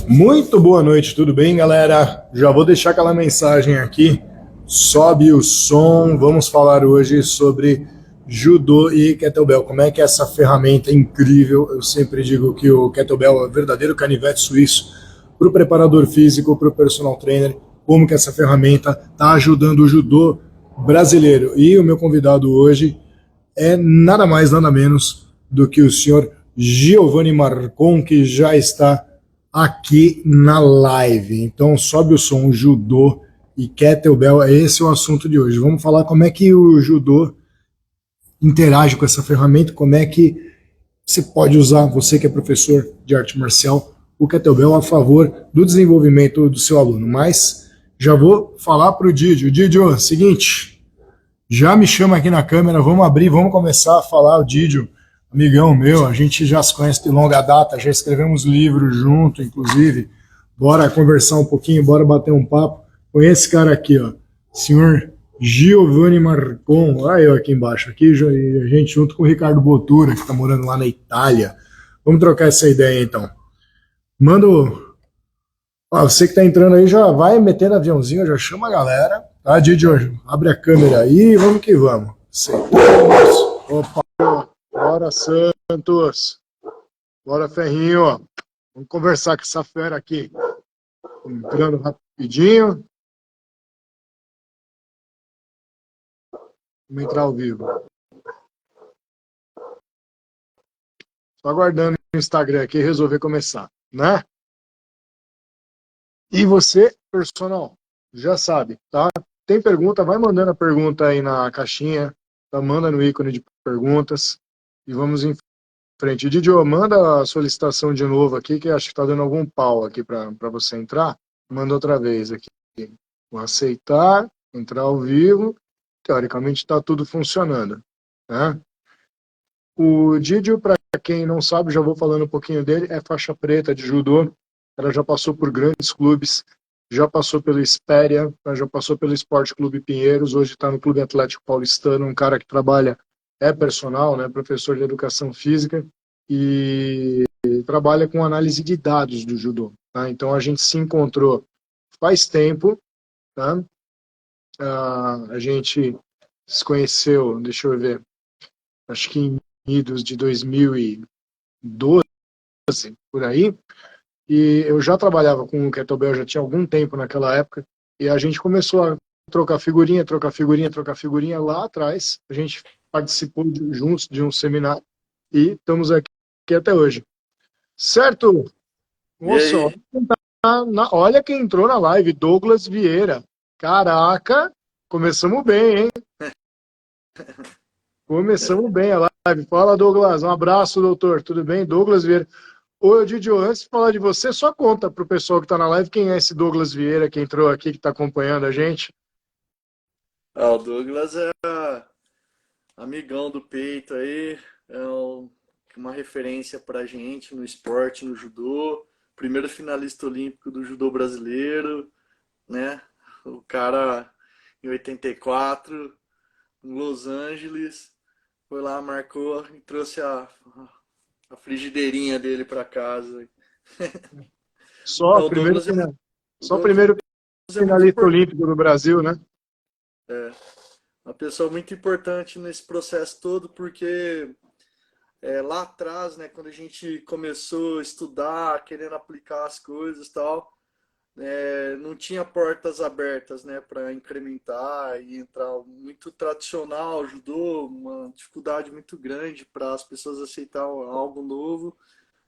Muito boa noite, tudo bem, galera? Já vou deixar aquela mensagem aqui. Sobe o som. Vamos falar hoje sobre judô e kettlebell. Como é que essa ferramenta é incrível? Eu sempre digo que o kettlebell é o verdadeiro canivete suíço para o preparador físico, para o personal trainer. Como que essa ferramenta está ajudando o judô brasileiro? E o meu convidado hoje é nada mais, nada menos do que o senhor Giovanni Marcon, que já está aqui na live. Então, sobe o som, judô e kettlebell, esse é o assunto de hoje. Vamos falar como é que o judô interage com essa ferramenta, como é que você pode usar, você que é professor de arte marcial, o kettlebell a favor do desenvolvimento do seu aluno. Mas já vou falar para o Didio. Didio, seguinte, já me chama aqui na câmera, vamos abrir, vamos começar a falar. O Didio, amigão meu, a gente já se conhece de longa data, já escrevemos livros junto, inclusive. Bora conversar um pouquinho, bora bater um papo com esse cara aqui, ó, senhor Giovanni Marcon. Olha eu aqui embaixo, aqui a gente junto com o Ricardo Botura, que está morando lá na Itália. Vamos trocar essa ideia então. Manda você que está entrando aí, já vai metendo aviãozinho, já chama a galera. Tá, Didio? Abre a câmera aí, vamos que vamos. Aceitamos. Opa, bora Santos. Bora Ferrinho. Vamos conversar com essa fera aqui. Entrando rapidinho. Vamos entrar ao vivo. Só aguardando o Instagram aqui resolver começar, né? E você, personal, já sabe, tá? Tem pergunta, vai mandando a pergunta aí na caixinha, tá? Manda no ícone de perguntas e vamos em frente. Didio, manda a solicitação de novo aqui, que acho que tá dando algum pau aqui para você entrar. Manda outra vez aqui. Vou aceitar, entrar ao vivo. Teoricamente está tudo funcionando, né? O Didio, para quem não sabe, já vou falando um pouquinho dele, é faixa preta de judô. Ela já passou por grandes clubes, já passou pelo Espéria, já passou pelo Esporte Clube Pinheiros, hoje está no Clube Atlético Paulistano, um cara que trabalha, é personal, né, professor de educação física, e trabalha com análise de dados do judô. Tá? Então a gente se encontrou faz tempo, tá? A gente se conheceu, deixa eu ver, acho que em idos de 2012, por aí, e eu já trabalhava com o kettlebell, já tinha algum tempo naquela época, e a gente começou a trocar figurinha, trocar figurinha, trocar figurinha lá atrás. A gente participou juntos de um seminário e estamos aqui até hoje. Certo? E Moça, aí? olha quem entrou na live, Douglas Vieira. Caraca, começamos bem, hein? Começamos bem a live. Fala, Douglas. Um abraço, doutor. Tudo bem? Douglas Vieira. Ô, Didio, antes de falar de você, só conta para o pessoal que está na live quem é esse Douglas Vieira que entrou aqui, que está acompanhando a gente. O Douglas é amigão do peito aí, uma referência pra gente no esporte, no judô, primeiro finalista olímpico do judô brasileiro, né? O cara em 84, em Los Angeles, foi lá, marcou e trouxe a frigideirinha dele pra casa. Só Não, o primeiro, O só o Douglas primeiro é muito finalista importante, olímpico do Brasil, né? uma pessoa muito importante nesse processo todo, porque lá atrás, né, quando a gente começou a estudar, querendo aplicar as coisas e tal, não tinha portas abertas, né, para incrementar e entrar muito tradicional, ajudou uma dificuldade muito grande para as pessoas aceitarem algo novo.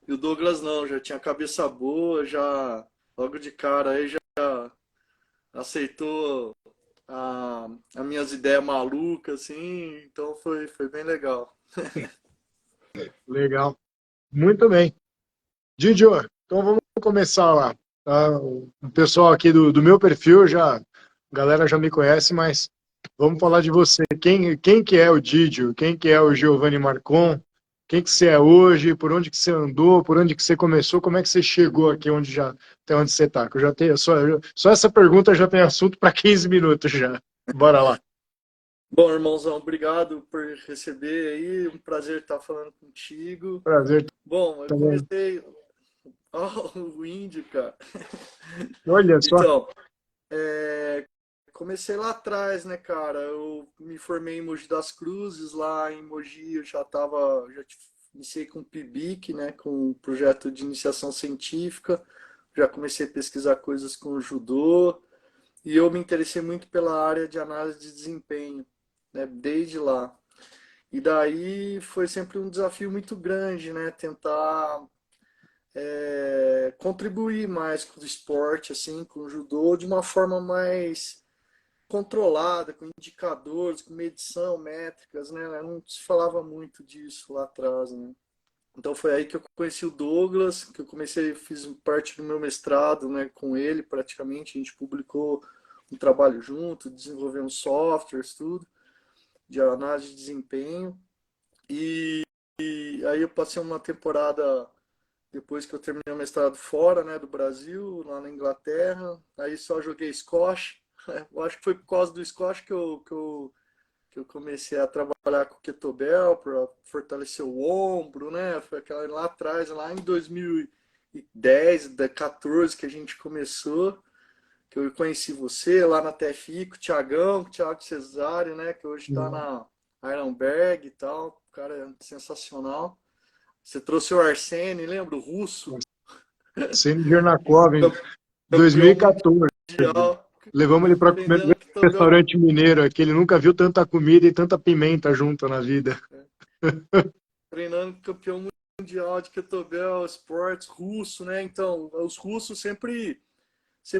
E o Douglas não, já tinha cabeça boa, já logo de cara aí já aceitou as minhas ideias malucas, assim, então foi bem legal. Legal. Muito bem. Didio, então vamos começar lá. Tá? O pessoal aqui do meu perfil, a galera já me conhece, mas vamos falar de você. Quem que é o Didio? Quem que é o Giovanni Marcon? Quem que você é hoje? Por onde que você andou? Por onde que você começou? Como é que você chegou aqui até onde você está? Que eu já tenho, só essa pergunta já tem assunto para 15 minutos já. Bora lá. Bom, irmãozão, obrigado por receber aí. Um prazer estar falando contigo. Prazer Bom, eu também. comecei. Ó, o índio, cara. Olha só. Então, é, comecei lá atrás, né, cara? Eu me formei em Mogi das Cruzes, lá em Mogi eu iniciei com o PIBIC, né, com o projeto de iniciação científica, já comecei a pesquisar coisas com o judô, e eu me interessei muito pela área de análise de desempenho, né, desde lá. E daí foi sempre um desafio muito grande, né, tentar contribuir mais com o esporte, assim, com o judô, de uma forma mais controlada, com indicadores, com medição, métricas, né? Não se falava muito disso lá atrás, né? Então foi aí que eu conheci o Douglas, que eu comecei, fiz parte do meu mestrado, né, com ele praticamente, a gente publicou um trabalho junto, desenvolvemos softwares, tudo, de análise de desempenho. E aí eu passei uma temporada depois que eu terminei o mestrado fora, né, do Brasil, lá na Inglaterra. Aí só joguei squash. Eu acho que foi por causa do squash que eu comecei a trabalhar com kettlebell para fortalecer o ombro, né? Foi aquela lá atrás, lá em 2010, 14 que a gente começou, que eu conheci você lá na TFI com o Thiagão, com o Thiago Cesário, né? Que hoje está na Ironberg e tal. O cara é sensacional. Você trouxe o Arsene, lembra? O russo, Arsênio Jernakov, em campeão 2014. mundial, Levamos ele para comer no aprendendo kettlebell, restaurante mineiro aqui. Ele nunca viu tanta comida e tanta pimenta junto na vida. treinando campeão mundial de kettlebell, esportes russo, né? Então, os russos sempre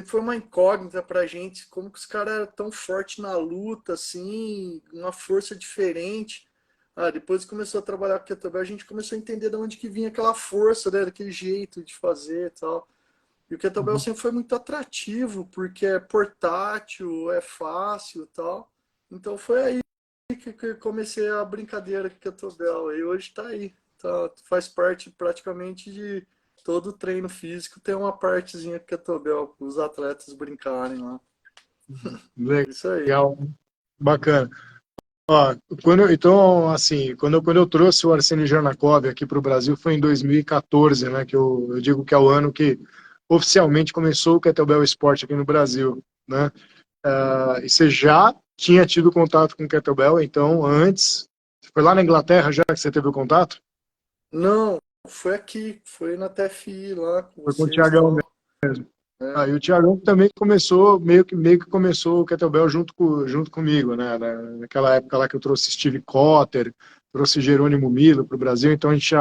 foi uma incógnita pra gente, como que os caras eram tão fortes na luta, assim, uma força diferente. Ah, depois que começou a trabalhar com kettlebell, a gente começou a entender de onde que vinha aquela força, né? Daquele jeito de fazer e tal. E o kettlebell Uhum. sempre foi muito atrativo, porque é portátil, é fácil e tal. Então foi aí que comecei a brincadeira com kettlebell. E hoje está aí. Tá, faz parte praticamente de todo o treino físico, tem uma partezinha com kettlebell para os atletas brincarem lá. Isso aí. Legal, bacana. Ó, então, assim, quando eu trouxe o Arsênio Jernakov aqui para o Brasil foi em 2014, né? Que eu digo que é o ano que oficialmente começou o Kettlebell Esporte aqui no Brasil, né? E você já tinha tido contato com o Kettlebell, então, antes, foi lá na Inglaterra já que você teve o contato? Não, foi aqui, foi na TFI lá com Foi com o vocês e Thiagão tal. mesmo. É. E o Thiagão também começou, meio que começou o Kettlebell junto comigo, né? Naquela época lá que eu trouxe Steve Cotter, trouxe Jerônimo Milo para o Brasil, então a gente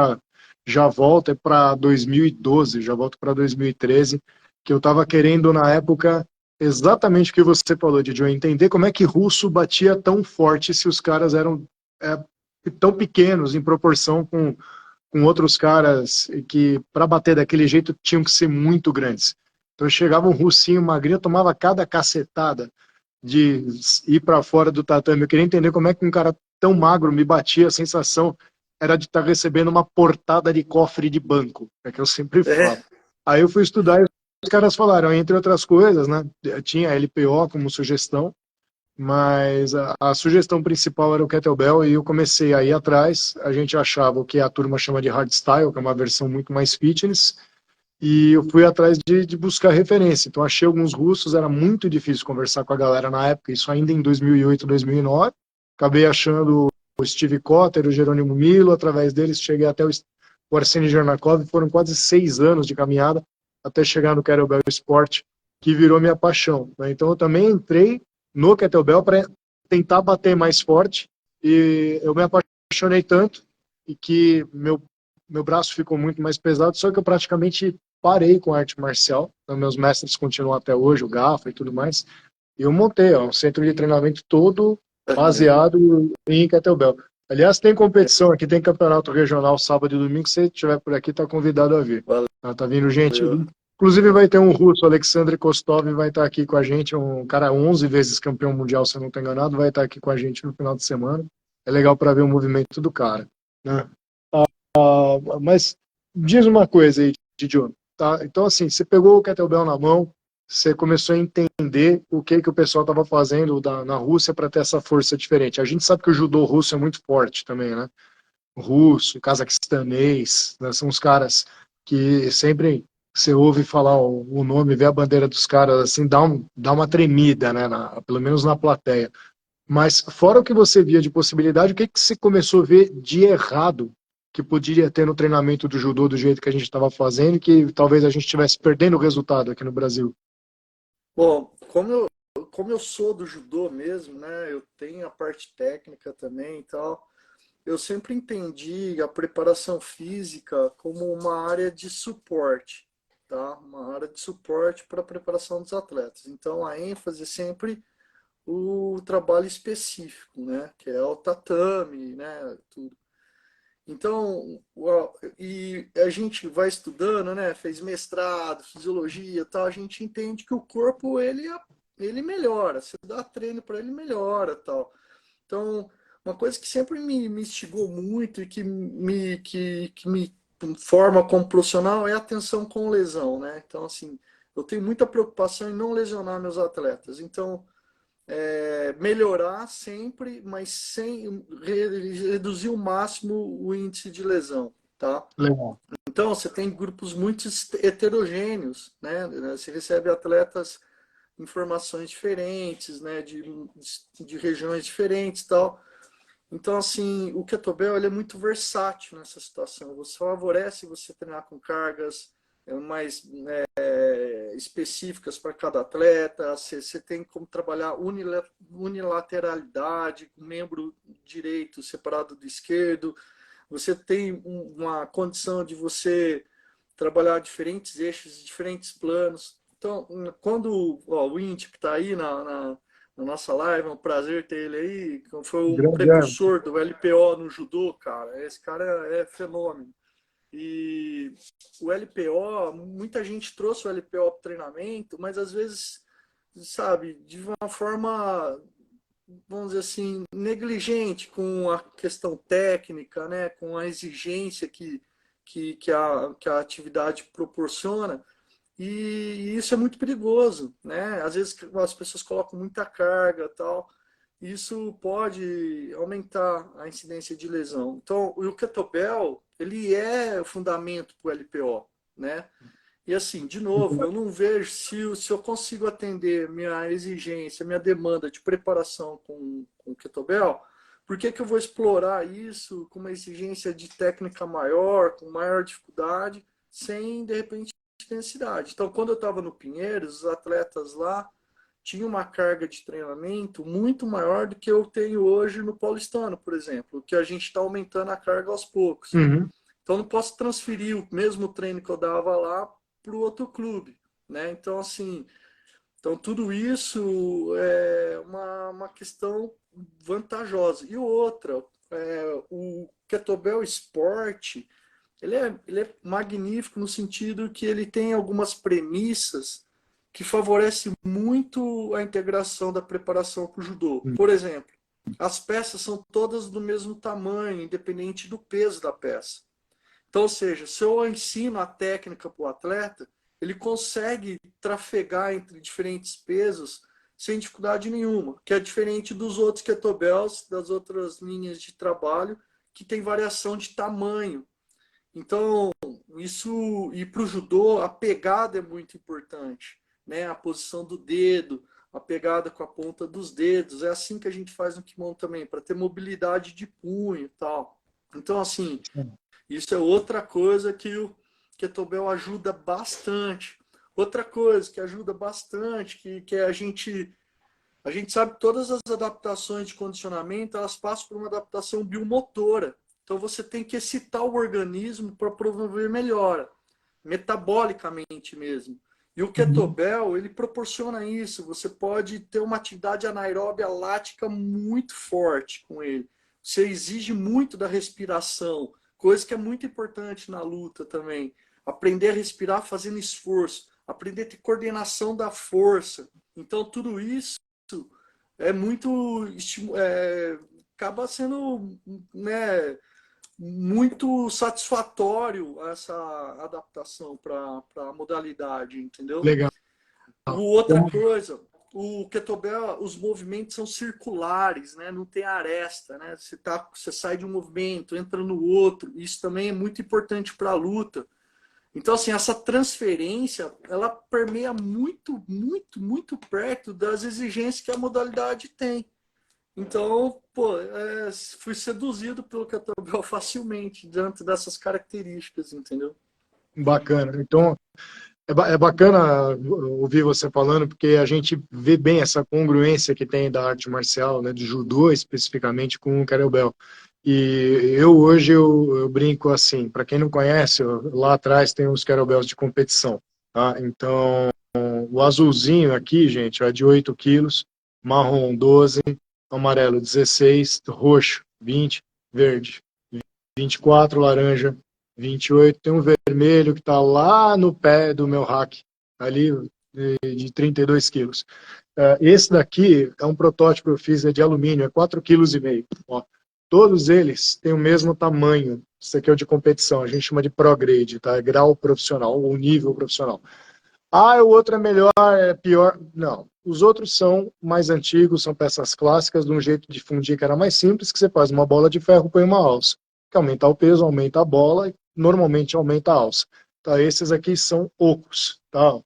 já volta para 2012, já volto para 2013, que eu estava querendo na época exatamente o que você falou, Didi, entender como é que russo batia tão forte se os caras eram tão pequenos em proporção com outros caras que, para bater daquele jeito, tinham que ser muito grandes. Então chegava um russinho magrinho, tomava cada cacetada de ir para fora do tatame. Eu queria entender como é que um cara tão magro me batia, a sensação era de estar recebendo uma portada de cofre de banco, é que eu sempre É. falo. Aí eu fui estudar e os caras falaram, entre outras coisas, né? Tinha a LPO como sugestão, mas a sugestão principal era o kettlebell e eu comecei a ir atrás. A gente achava o que a turma chama de hardstyle, que é uma versão muito mais fitness, e eu fui atrás de buscar referência. Então achei alguns russos, era muito difícil conversar com a galera na época, isso ainda em 2008, 2009. Acabei achando o Steve Cotter, o Jerônimo Milo, através deles cheguei até o Arsênio Jernakov, foram quase 6 anos de caminhada até chegar no Kettlebell Sport, que virou minha paixão, né? Então eu também entrei no Kettlebell para tentar bater mais forte e eu me apaixonei tanto e que meu braço ficou muito mais pesado, só que eu praticamente parei com arte marcial. Então, meus mestres continuam até hoje, o Gafa e tudo mais. E eu montei um centro de treinamento todo baseado em kettlebell. Aliás, tem competição aqui, tem campeonato regional sábado e domingo. Se você estiver por aqui, está convidado a vir. Tá vindo gente. Valeu. Inclusive, vai ter um russo, Alexandre Kostov, vai estar aqui com a gente. Um cara 11 vezes campeão mundial, se eu não estou enganado, vai estar aqui com a gente no final de semana. É legal para ver o movimento do cara, né? Mas diz uma coisa aí, Didio, tá? Então, assim, você pegou o kettlebell na mão, você começou a entender o que o pessoal estava fazendo na Rússia para ter essa força diferente. A gente sabe que o judô russo é muito forte também, né? O russo, o cazaquestanês, né? São os caras que sempre você ouve falar o nome, vê a bandeira dos caras, assim, dá uma tremida, né? Pelo menos na plateia. Mas fora o que você via de possibilidade, o que você começou a ver de errado que poderia ter no treinamento do judô do jeito que a gente estava fazendo, que talvez a gente estivesse perdendo o resultado aqui no Brasil? Bom, como eu sou do judô mesmo, né? Eu tenho a parte técnica também e tal. Eu sempre entendi a preparação física como uma área de suporte, tá? Uma área de suporte para a preparação dos atletas. Então, a ênfase é sempre o trabalho específico, né? Que é o tatame, né? Tudo. Então, e a gente vai estudando, né? Fez mestrado, fisiologia, tal. A gente entende que o corpo ele melhora. Você dá treino para ele melhora, tal. Então, uma coisa que sempre me instigou muito e que me forma como profissional é a atenção com lesão, né? Então, assim, eu tenho muita preocupação em não lesionar meus atletas. Então, melhorar sempre, mas sem reduzir o máximo o índice de lesão, tá? Legal. Então, você tem grupos muito heterogêneos, né? Você recebe atletas em formações diferentes, né? De regiões diferentes, tal. Então, assim, o kettlebell ele é muito versátil nessa situação. Você favorece você treinar com cargas mais específicas para cada atleta. Você tem como trabalhar unilateralidade, com membro direito separado do esquerdo. Você tem uma condição de você trabalhar diferentes eixos, diferentes planos. Então, quando o Inti, que está aí na nossa live, é um prazer ter ele aí, foi um Grande ano. precursor do LPO no judô, cara. Esse cara é fenômeno. E o LPO, muita gente trouxe o LPO para o treinamento, mas às vezes, sabe, de uma forma, vamos dizer assim, negligente com a questão técnica, né, com a exigência que a atividade proporciona. E isso é muito perigoso, né? Às vezes as pessoas colocam muita carga e tal. Isso pode aumentar a incidência de lesão. Então, o kettlebell, ele é o fundamento para o LPO, né? E assim, de novo, eu não vejo se eu consigo atender minha exigência, minha demanda de preparação com kettlebell, por que que eu vou explorar isso com uma exigência de técnica maior, com maior dificuldade, sem, de repente, intensidade? Então, quando eu estava no Pinheiros, os atletas lá tinham uma carga de treinamento muito maior do que eu tenho hoje no Paulistano, por exemplo, que a gente está aumentando a carga aos poucos. Uhum. Então, não posso transferir o mesmo treino que eu dava lá para o outro clube, né? Então, assim, então tudo isso é uma questão vantajosa. E outra, o Kettlebell Sport, ele é magnífico no sentido que ele tem algumas premissas que favorecem muito a integração da preparação para o judô. Por exemplo, as peças são todas do mesmo tamanho, independente do peso da peça. Então, ou seja, se eu ensino a técnica para o atleta, ele consegue trafegar entre diferentes pesos sem dificuldade nenhuma, que é diferente dos outros kettlebells, das outras linhas de trabalho, que tem variação de tamanho. Então, isso, e para o judô, a pegada é muito importante, né? A posição do dedo, a pegada com a ponta dos dedos. É assim que a gente faz no kimono também, para ter mobilidade de punho e tal. Então, assim, isso é outra coisa que o kettlebell ajuda bastante. Outra coisa que ajuda bastante, que a gente sabe que todas as adaptações de condicionamento, elas passam por uma adaptação biomotora. Então você tem que excitar o organismo para promover melhora, metabolicamente mesmo. E o Uhum. kettlebell, ele proporciona isso. Você pode ter uma atividade anaeróbia lática muito forte com ele. Você exige muito da respiração, coisa que é muito importante na luta também. Aprender a respirar fazendo esforço, aprender a ter coordenação da força. Então, tudo isso é muito acaba sendo, né, muito satisfatório essa adaptação para a modalidade, entendeu? Legal. Outra coisa, o kettlebell, os movimentos são circulares, né? Não tem aresta, né? Você sai de um movimento, entra no outro. Isso também é muito importante para a luta. Então, assim, essa transferência, ela permeia muito, muito, muito perto das exigências que a modalidade tem. Então, pô, fui seduzido pelo kettlebell facilmente, diante dessas características, entendeu? Bacana. Então, é bacana ouvir você falando, porque a gente vê bem essa congruência que tem da arte marcial, né, de judô especificamente, com o kettlebell. E eu brinco assim, para quem não conhece, lá atrás tem os kettlebells de competição, tá? Então, o azulzinho aqui, gente, é de 8 quilos, marrom 12, amarelo 16, roxo 20, verde 24, laranja 28, tem um vermelho que está lá no pé do meu rack, ali de 32 quilos. Esse daqui é um protótipo que eu fiz, é de alumínio, é 4,5 kg. Ó, todos eles têm o mesmo tamanho. Isso aqui é o de competição, a gente chama de Pro Grade, tá? É grau profissional, ou nível profissional. Ah, o outro é melhor, é pior. Não. Os outros são mais antigos, são peças clássicas, de um jeito de fundir que era mais simples, que você faz uma bola de ferro, põe uma alça. Que aumenta o peso, aumenta a bola e normalmente aumenta a alça. Tá? Esses aqui são ocos. Tá?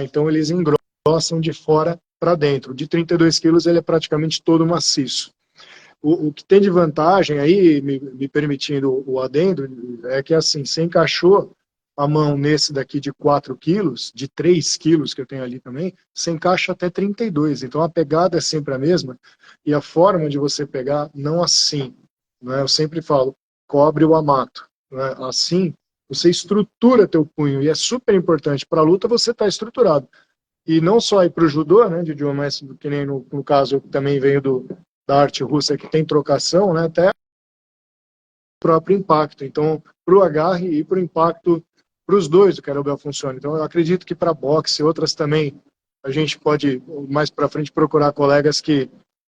Então eles engrossam de fora para dentro. De 32 quilos ele é praticamente todo maciço. O que tem de vantagem aí, me permitindo o adendo, é que assim, você encaixou a mão nesse daqui de 4 quilos, de 3 quilos que eu tenho ali também, você encaixa até 32. Então a pegada é sempre a mesma e a forma de você pegar, não assim. Né? Eu sempre falo, cobre o amato. Né? Assim, você estrutura teu punho e é super importante. Para a luta você está estruturado. E não só aí para o judô, né, de mas que nem no caso eu também venho da arte russa que tem trocação, né, até o próprio impacto. Então, para o agarre e para o impacto, para os dois o kettlebell funciona. Então, eu acredito que para boxe e outras também, a gente pode, mais para frente, procurar colegas que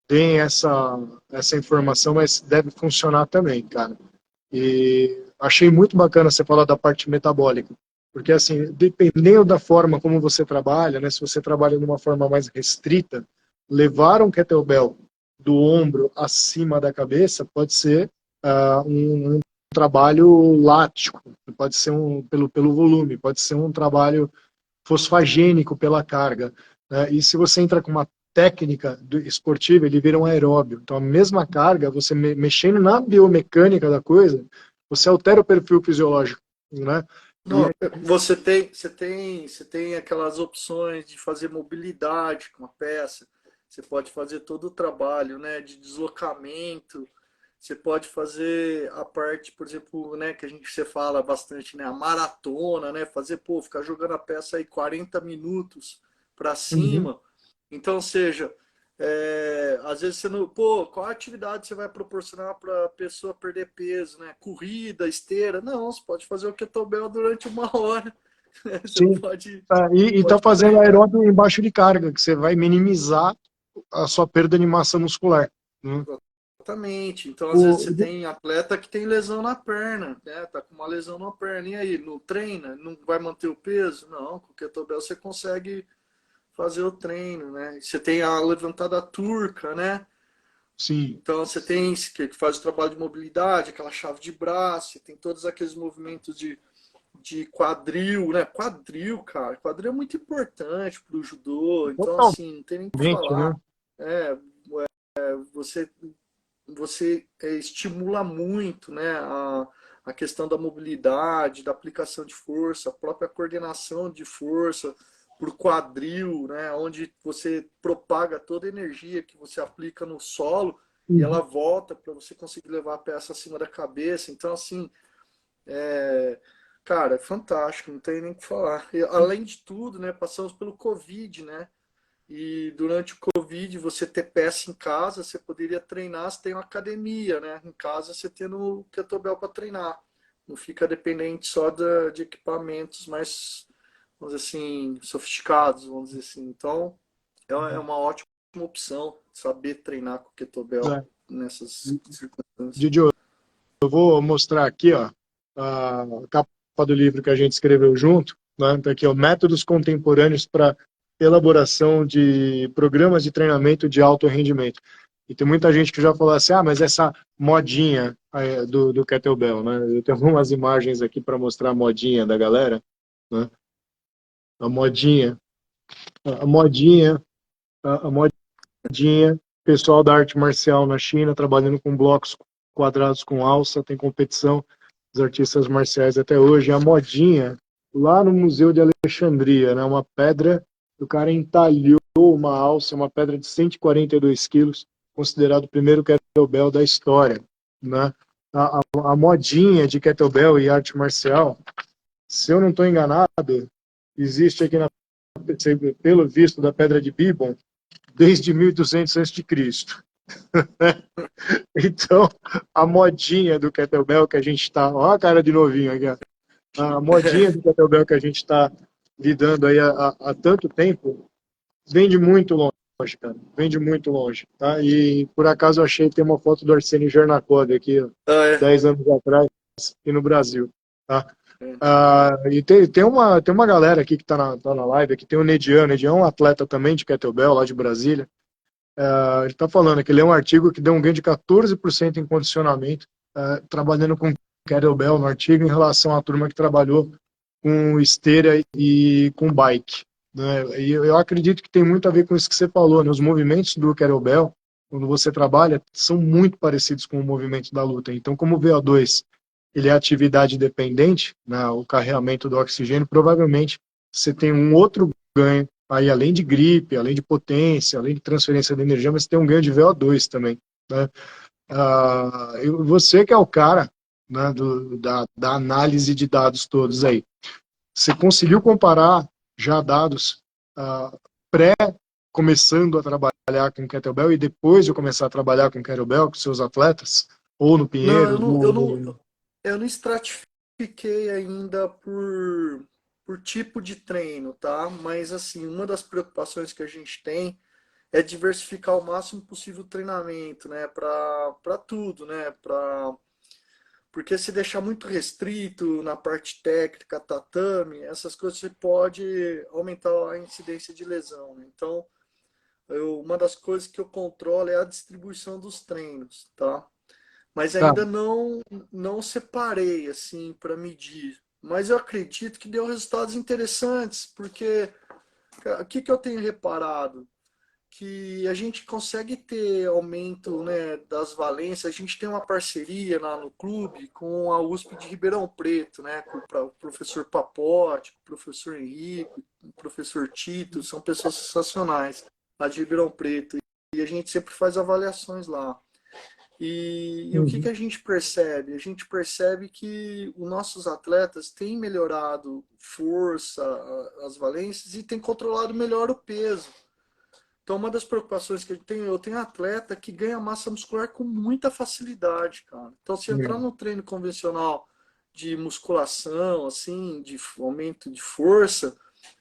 deem essa informação, mas deve funcionar também, cara. E achei muito bacana você falar da parte metabólica, porque assim, dependendo da forma como você trabalha, né, se você trabalha de uma forma mais restrita, levar um kettlebell do ombro acima da cabeça pode ser um trabalho lático, pode ser pelo volume, pode ser um trabalho fosfagênico pela carga. Né? E se você entra com uma técnica esportiva, ele vira um aeróbio. Então, a mesma carga, você mexendo na biomecânica da coisa, você altera o perfil fisiológico. Né? E, Não, você tem aquelas opções de fazer mobilidade com a peça. Você pode fazer todo o trabalho, né, de deslocamento. Você pode fazer a parte, por exemplo, né, que você fala bastante, né, a maratona, né, fazer, pô, ficar jogando a peça aí 40 minutos para uhum, cima. Então, seja, às vezes você não, pô, qual atividade você vai proporcionar para a pessoa perder peso, né? Corrida, esteira? Não, você pode fazer o kettlebell durante 1 hora. Você sim. E está pode fazendo treinar. aeróbio embaixo de carga, que você vai minimizar a sua perda de massa muscular. Né? Exatamente. Então, às vezes O, você tem atleta que tem lesão na perna, né? Tá com uma lesão na perna. E aí, não treina? Não vai manter o peso? Não, com o kettlebell você consegue fazer o treino, né? Você tem a levantada turca, né? sim. Então você tem que faz o trabalho de mobilidade, aquela chave de braço, você tem todos aqueles movimentos de quadril, né? Quadril, cara, quadril é muito importante para o judô, então assim, não tem nem o que Totalmente, né? falar. É, você estimula muito, né, a questão da mobilidade, da aplicação de força, a própria coordenação de força por quadril, né, onde você propaga toda a energia que você aplica no solo e ela Uhum. volta para você conseguir levar a peça acima da cabeça. Então, assim, é, cara, é fantástico, não tem nem o que falar. E, além de tudo, né, passamos pelo Covid, né? E durante o Covid, você ter peça em casa, você poderia treinar, você tem uma academia, né? Em casa, você tendo o kettlebell para treinar. Não fica dependente só de equipamentos mais, vamos dizer assim, sofisticados, vamos dizer assim. Então, é uma ótima opção saber treinar com kettlebell É. nessas circunstâncias. Didi, eu vou mostrar aqui, ó, a capa do livro que a gente escreveu junto, né? Tá aqui, ó, Métodos Contemporâneos para Elaboração de Programas de Treinamento de Alto Rendimento. E tem muita gente que já falou assim, ah, mas essa modinha do kettlebell, né? Eu tenho algumas imagens aqui para mostrar a modinha da galera, né? A modinha, a modinha, a modinha, pessoal da arte marcial na China trabalhando com blocos quadrados com alça, tem competição dos artistas marciais até hoje. A modinha, lá no Museu de Alexandria, né? Uma pedra, o cara entalhou uma alça, uma pedra de 142 quilos, considerado o primeiro kettlebell da história, né? A modinha de kettlebell e arte marcial, se eu não estou enganado, existe aqui pelo visto da Pedra de Gibeon desde 1200 a.C. Então, a modinha do kettlebell que a gente está, ó a cara de novinho aqui, ó. A modinha do kettlebell que a gente está lidando aí há tanto tempo, vem de muito longe, cara, vem de muito longe, tá? E por acaso eu achei que tem uma foto do Arsênio Jernakov aqui, ó, Ah, é. 10 anos atrás, aqui no Brasil, tá? É. E tem uma galera aqui que tá na live, aqui tem o Nedian é um atleta também de kettlebell lá de Brasília. Ele está falando que ele é um artigo que deu um ganho de 14% em condicionamento, trabalhando com kettlebell no artigo em relação à turma que trabalhou com esteira e com bike, né? E eu acredito que tem muito a ver com isso que você falou, né? Os movimentos do kettlebell, quando você trabalha, são muito parecidos com o movimento da luta. Então, como o VO2 ele é atividade dependente, né? O carregamento do oxigênio, provavelmente você tem um outro ganho aí, além de gripe, além de potência, além de transferência de energia, mas tem um ganho de VO2 também, né? Você que é o cara, né, da análise de dados todos aí, você conseguiu comparar já dados pré começando a trabalhar com kettlebell e depois de começar a trabalhar com kettlebell com seus atletas? Ou no Não, Pinheiros? eu não estratifiquei ainda por tipo de treino, tá? Mas assim, uma das preocupações que a gente tem é diversificar o máximo possível o treinamento, né? Para tudo, né? Porque se deixar muito restrito na parte técnica, tatame, essas coisas você pode aumentar a incidência de lesão, né? Então, uma das coisas que eu controlo é a distribuição dos treinos, tá? Mas Tá, ainda não separei assim para medir. Mas eu acredito que deu resultados interessantes, porque o que eu tenho reparado? Que a gente consegue ter aumento, né, das valências. A gente tem uma parceria lá no clube com a USP de Ribeirão Preto, né, com o professor Papote, com o professor Henrique, o professor Tito, são pessoas sensacionais lá de Ribeirão Preto. E a gente sempre faz avaliações lá. E o que uhum. a gente percebe? A gente percebe que os nossos atletas têm melhorado força, as valências, e têm controlado melhor o peso. Então, uma das preocupações que eu tenho atleta que ganha massa muscular com muita facilidade, cara. Então, se entrar no treino convencional de musculação, assim, de aumento de força,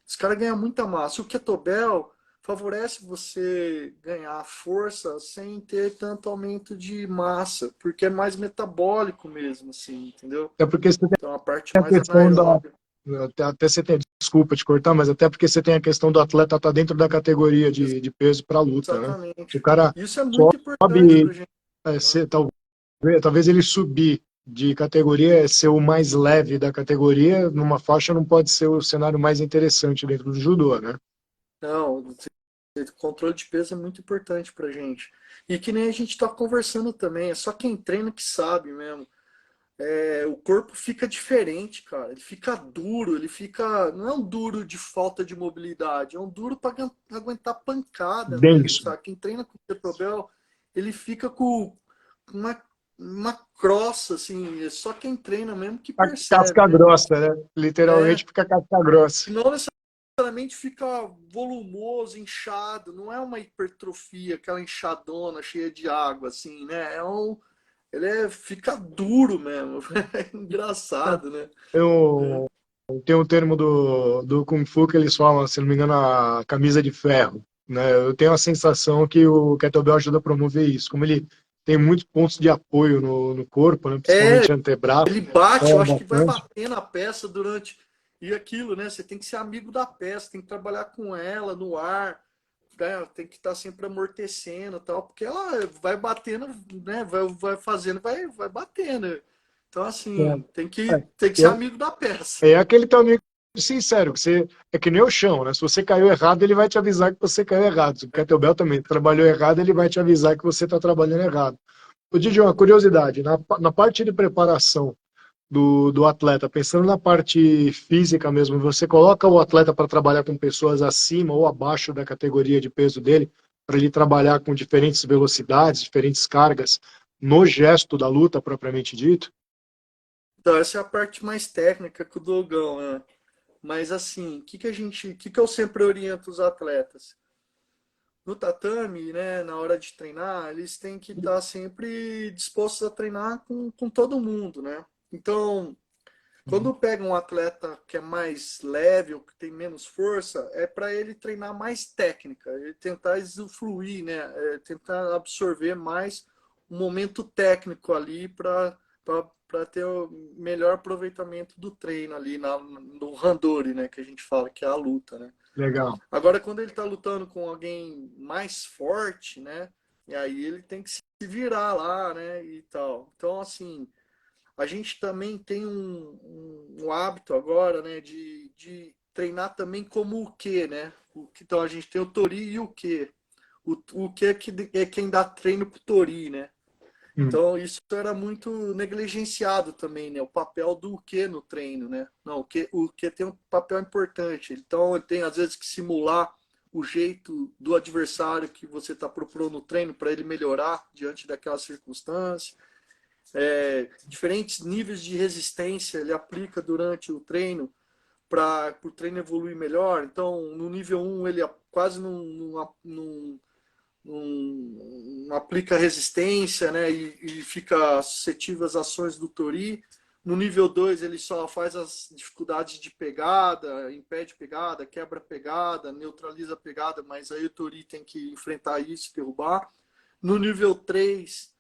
os caras ganham muita massa. O kettlebell favorece você ganhar força sem ter tanto aumento de massa, porque é mais metabólico mesmo, assim, entendeu? É porque você Então, a parte tem a mais questão da. anaeróbica. Até você tem, desculpa te cortar, mas até porque você tem a questão do atleta estar dentro da categoria de peso para luta, né? Se o Exatamente. cara Isso é muito importante sobe, pra gente. talvez ele subir de categoria, ser o mais leve da categoria, numa faixa não pode ser o cenário mais interessante dentro do judô, né? Não, o controle de peso é muito importante pra gente. E que nem a gente tá conversando também, é só quem treina que sabe mesmo. O corpo fica diferente, cara. Ele fica duro, ele fica. Não é um duro de falta de mobilidade, é um duro para aguentar pancada mesmo, Denso. sabe? Quem treina com kettlebell, ele fica com uma crossa, assim. É só quem treina mesmo que A percebe, casca né? grossa, né? É, Literalmente fica casca grossa. e não necessariamente fica volumoso, inchado, não é uma hipertrofia, aquela inchadona cheia de água, assim, né? Fica duro mesmo. É engraçado, né? Eu tem um termo do Kung Fu que eles falam, se não me engano, a camisa de ferro, né? Eu tenho a sensação que o kettlebell ajuda a promover isso. Como ele tem muitos pontos de apoio no corpo, né? É, Principalmente antebraço, ele bate, eu é acho que vai bastante. bater na peça durante. E aquilo, né? Você tem que ser amigo da peça, tem que trabalhar com ela no ar, né, tem que estar sempre amortecendo e tal, porque ela vai batendo, né, vai fazendo, vai batendo. Então, assim, É, tem que ser é, amigo da peça. é aquele teu amigo sincero, que você, é que nem o chão, né? Se você caiu errado, ele vai te avisar que você caiu errado. Se o Kettlebell também trabalhou errado, ele vai te avisar que você está trabalhando errado. Ô, Didi, uma curiosidade, na parte de preparação do atleta, pensando na parte física mesmo, você coloca o atleta para trabalhar com pessoas acima ou abaixo da categoria de peso dele, para ele trabalhar com diferentes velocidades, diferentes cargas, no gesto da luta propriamente dito? Então, essa é a parte mais técnica que o Dogão, né? Mas assim, o que eu sempre oriento os atletas? No tatame, né, na hora de treinar, eles têm que estar sempre dispostos a treinar com todo mundo, né? Então, quando pega um atleta que é mais leve ou que tem menos força, é para ele treinar mais técnica, ele tentar usufruir, né? Tentar absorver mais o momento técnico ali para ter o melhor aproveitamento do treino ali no randori, né? Que a gente fala que é a luta, né? Legal. Agora, quando ele está lutando com alguém mais forte, né? E aí ele tem que se virar lá, né? E tal. Então, assim, a gente também tem um hábito agora, né, de treinar também como o quê, né? Então a gente tem o Tori e o quê. O que é quem dá treino pro Tori, né? Hum. Então isso era muito negligenciado também, né? O papel do que no treino, né? Não, o que tem um papel importante. Então ele tem às vezes que simular o jeito do adversário que você está propondo no treino para ele melhorar diante daquela circunstância. Diferentes níveis de resistência ele aplica durante o treino para o treino evoluir melhor. Então, no nível um ele quase não aplica resistência, né? E fica suscetível às ações do Tori. No nível 2 ele só faz as dificuldades de pegada, impede pegada, quebra pegada, neutraliza pegada, mas aí o Tori tem que enfrentar isso, derrubar. No nível 3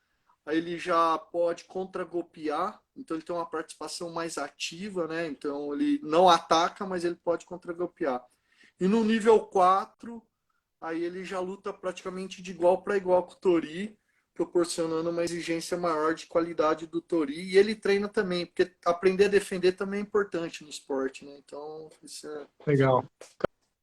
aí ele já pode contragolpear, então ele tem uma participação mais ativa, né? Então ele não ataca, mas ele pode contragolpear. E no nível 4 aí ele já luta praticamente de igual para igual com o Tori, proporcionando uma exigência maior de qualidade do Tori. E ele treina também, porque aprender a defender também é importante no esporte, né? Então, isso é... Legal.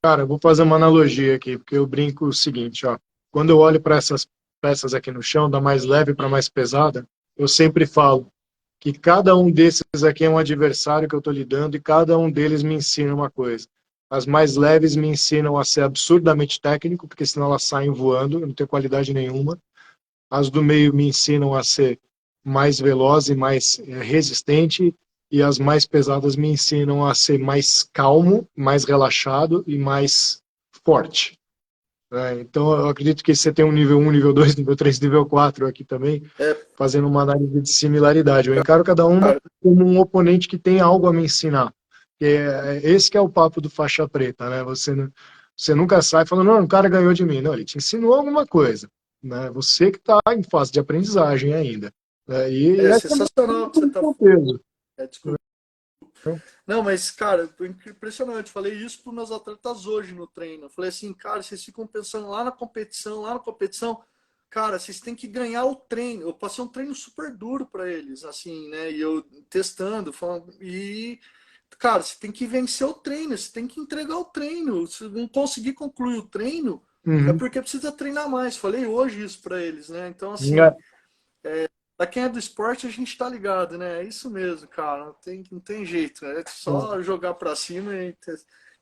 Cara, eu vou fazer uma analogia aqui, porque eu brinco o seguinte, ó. Quando eu olho para essas peças aqui no chão, da mais leve para mais pesada, eu sempre falo que cada um desses aqui é um adversário que eu estou lidando e cada um deles me ensina uma coisa. As mais leves me ensinam a ser absurdamente técnico, porque senão elas saem voando, eu não tenho qualidade nenhuma. As do meio me ensinam a ser mais veloz e mais resistente, e as mais pesadas me ensinam a ser mais calmo, mais relaxado e mais forte. Então, eu acredito que você tem um nível 1, nível 2, nível 3, nível 4 aqui também, É, fazendo uma análise de similaridade. Eu encaro cada uma cara, como um oponente que tem algo a me ensinar. Esse que é o papo do faixa preta, né? Você nunca sai falando, não, o cara ganhou de mim. Não, ele te ensinou alguma coisa, né? Você que está em fase de aprendizagem ainda. Né? E é essa é sensacional que você tá... o peso. Desculpa. Não, mas, cara, foi impressionante. Falei isso para os meus atletas hoje no treino. Falei assim, cara, vocês ficam pensando lá na competição. Cara, vocês têm que ganhar o treino. Eu passei um treino super duro para eles, assim, né? E eu testando, falando, cara, você tem que vencer o treino, você tem que entregar o treino. Se não conseguir concluir o treino, é Uhum. porque precisa treinar mais. Falei hoje isso para eles, né? Então, É, assim, pra quem é do esporte, a gente tá ligado, né? É isso mesmo, cara. Não tem jeito. É só jogar pra cima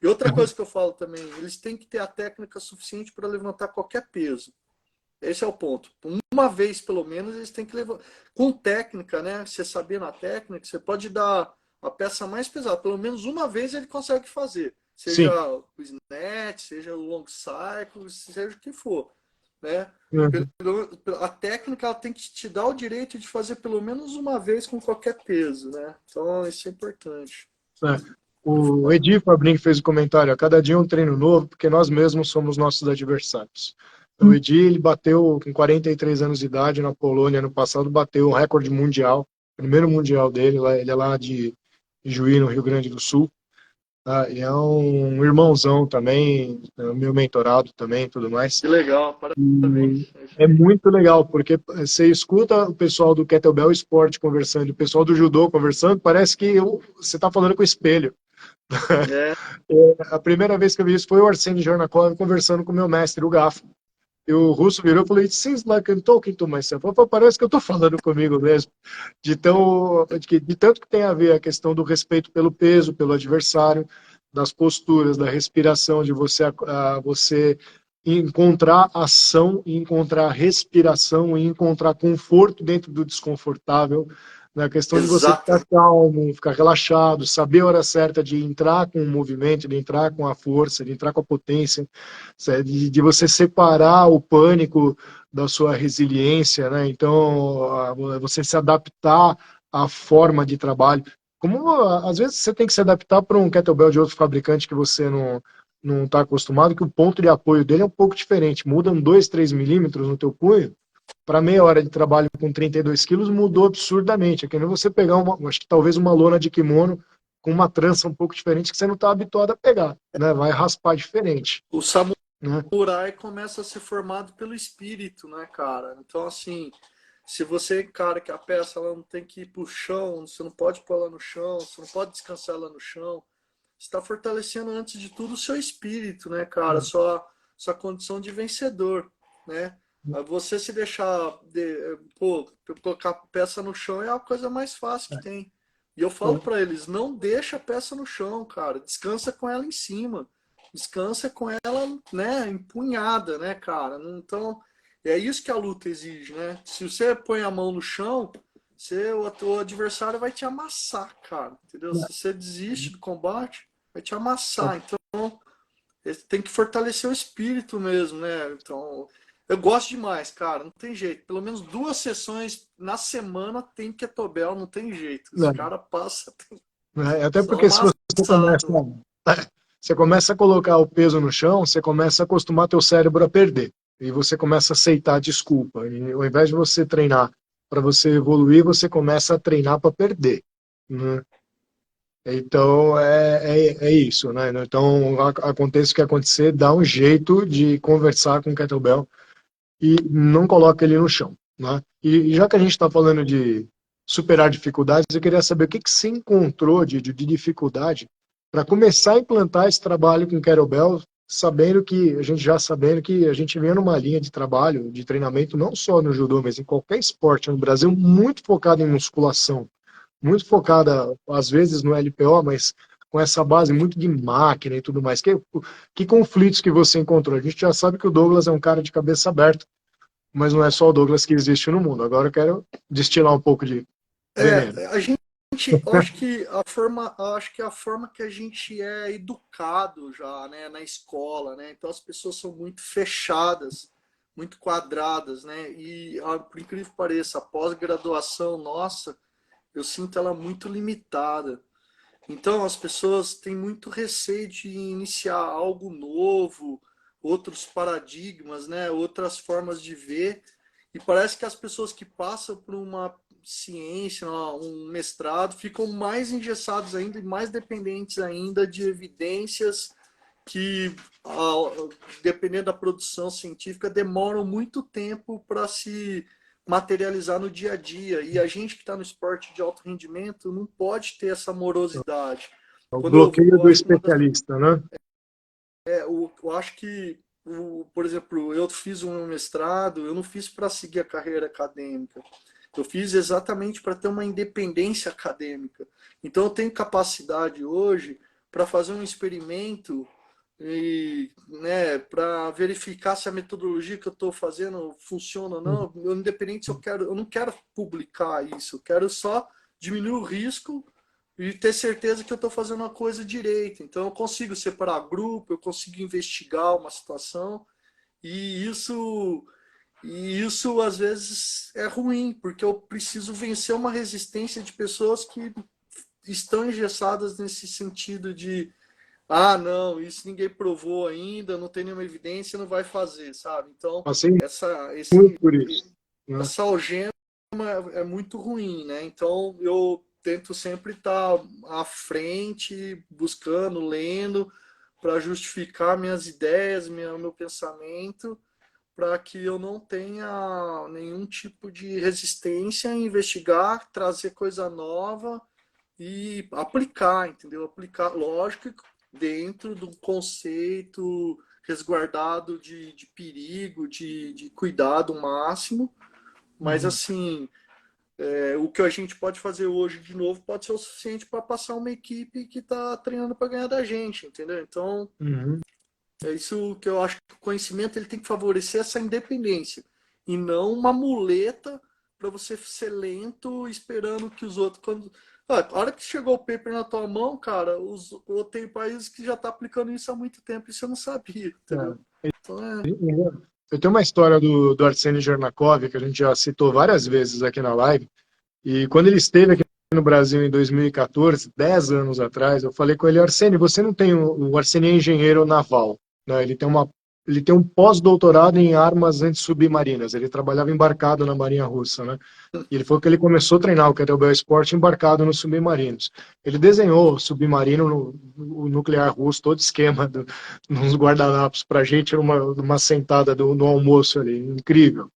e outra coisa que eu falo também, eles têm que ter a técnica suficiente para levantar qualquer peso. Esse é o ponto. Uma vez, pelo menos, eles têm que levantar. Com técnica, né? Você sabendo a técnica, você pode dar a peça mais pesada. Pelo menos uma vez ele consegue fazer. Seja sim. o snatch, seja o long cycle, seja o que for, né? Uhum. A técnica ela tem que te dar o direito de fazer pelo menos uma vez com qualquer peso, né? Então isso é importante. É. O Edi Fabrin fez o comentário, a cada dia um treino novo, porque nós mesmos somos nossos adversários. O Edi, ele bateu com 43 anos de idade na Polônia, ano passado, bateu um recorde mundial, primeiro mundial dele, ele é lá de Juí, no Rio Grande do Sul, E é um irmãozão também, é o meu mentorado também, e tudo mais. Que legal, E parabéns. é muito legal, porque você escuta o pessoal do Kettlebell Sport conversando, o pessoal do Judô conversando, parece que você está falando com o espelho. É, A primeira vez que eu vi isso foi o Arsênio Jornakov conversando com o meu mestre, o Gafo. E o russo virou e falou: It seems like I'm talking to myself. Eu falei, parece que eu estou falando comigo mesmo. De tanto que tem a ver a questão do respeito pelo peso, pelo adversário, das posturas, da respiração, de você encontrar ação, encontrar respiração e encontrar conforto dentro do desconfortável, na questão de você ficar exatamente. calmo, ficar relaxado, saber a hora certa de entrar com o movimento, de entrar com a força, de entrar com a potência, de você separar o pânico da sua resiliência, né? Então, você se adaptar à forma de trabalho. Como às vezes você tem que se adaptar para um kettlebell de outro fabricante que você não está acostumado, que o ponto de apoio dele é um pouco diferente. Mudam 2, 3 milímetros no teu punho, para meia hora de trabalho com 32 quilos, mudou absurdamente. É que nem você pegar acho que talvez uma lona de kimono com uma trança um pouco diferente que você não está habituado a pegar, né? Vai raspar diferente, O né? samurai começa a ser formado pelo espírito, né, cara? Então, assim, se você, cara, que a peça ela não tem que ir pro chão, você não pode pôr ela no chão, você não pode descansar ela no chão, você está fortalecendo, antes de tudo, o seu espírito, né, cara? Sua condição de vencedor, né? Você se deixar, pô, colocar a peça no chão é a coisa mais fácil que tem. E eu falo para eles, não deixa a peça no chão, cara. Descansa com ela em cima. Descansa com ela, né, empunhada, né, cara? Então, é isso que a luta exige, né? Se você põe a mão no chão, o adversário vai te amassar, cara, entendeu? Se você desiste do combate, vai te amassar. Então, tem que fortalecer o espírito mesmo, né? Então, eu gosto demais, cara, não tem jeito. Pelo menos 2 sessões na semana tem kettlebell, não tem jeito. Os Né? caras passam, Até são porque se você começa, amassados. você começa a colocar o peso no chão, você começa a acostumar teu cérebro a perder. E você começa a aceitar a desculpa. E ao invés de você treinar para você evoluir, você começa a treinar para perder, né? Então é isso, né? Então acontece o que acontecer, dá um jeito de conversar com o kettlebell e não coloca ele no chão, né? E já que a gente está falando de superar dificuldades, eu queria saber o que que você encontrou de dificuldade para começar a implantar esse trabalho com kettlebell, sabendo que a gente vem numa linha de trabalho, de treinamento, não só no judô, mas em qualquer esporte no Brasil, muito focado em musculação, muito focada, às vezes, no LPO, mas com essa base muito de máquina e tudo mais. Que conflitos que você encontrou? A gente já sabe que o Douglas é um cara de cabeça aberta, mas não é só o Douglas que existe no mundo. Agora eu quero destilar um pouco de veneno. A gente, eu acho que a forma que a gente é educado já, né, na escola, né? Então as pessoas são muito fechadas, muito quadradas, né? E por incrível que pareça, a pós-graduação nossa, eu sinto ela muito limitada. Então as pessoas têm muito receio de iniciar algo novo, outros paradigmas, né? Outras formas de ver. E parece que as pessoas que passam por uma ciência, um mestrado, ficam mais engessados ainda e mais dependentes ainda de evidências que, dependendo da produção científica, demoram muito tempo para se materializar no dia a dia. E a gente que está no esporte de alto rendimento não pode ter essa morosidade. O Quando bloqueio eu do acho que uma das especialista, né? eu acho que, por exemplo, eu fiz um mestrado, eu não fiz para seguir a carreira acadêmica. Eu fiz exatamente para ter uma independência acadêmica. Então, eu tenho capacidade hoje para fazer um experimento e, né, para verificar se a metodologia que eu estou fazendo funciona ou não. Eu, independente se eu não quero publicar isso, eu quero só diminuir o risco e ter certeza que eu estou fazendo uma coisa direito. Então, eu consigo separar grupo, eu consigo investigar uma situação, e isso às vezes é ruim, porque eu preciso vencer uma resistência de pessoas que estão engessadas nesse sentido de não, isso ninguém provou ainda, não tem nenhuma evidência, não vai fazer, sabe? Então, Passei essa, muito esse, por isso, né? essa algema é muito ruim, né? Então, eu tento sempre estar à frente, buscando, lendo, para justificar minhas ideias, meu pensamento, para que eu não tenha nenhum tipo de resistência em investigar, trazer coisa nova e aplicar, entendeu? Aplicar, lógico, dentro de um conceito resguardado de perigo, de cuidado máximo, mas Uhum. assim, o que a gente pode fazer hoje de novo pode ser o suficiente para passar uma equipe que está treinando para ganhar da gente, entendeu? Então, Uhum. é isso que eu acho que o conhecimento ele tem que favorecer essa independência e não uma muleta para você ser lento esperando que os outros quando a hora que chegou o paper na tua mão, cara, tem países que já tá aplicando isso há muito tempo e você não sabia, entendeu? Então Eu tenho uma história do Arsênio Jernakov, que a gente já citou várias vezes aqui na live, e quando ele esteve aqui no Brasil em 2014, 10 anos atrás, eu falei com ele: Arsênio, você não tem o Arsênio é engenheiro naval, né? Ele tem um pós-doutorado em armas antissubmarinas, ele trabalhava embarcado na Marinha Russa, né? E ele falou que ele começou a treinar o Kettlebell Sport embarcado nos submarinos. Ele desenhou o submarino, o nuclear russo, todo esquema nos guardanapos para a gente numa sentada no almoço ali, incrível.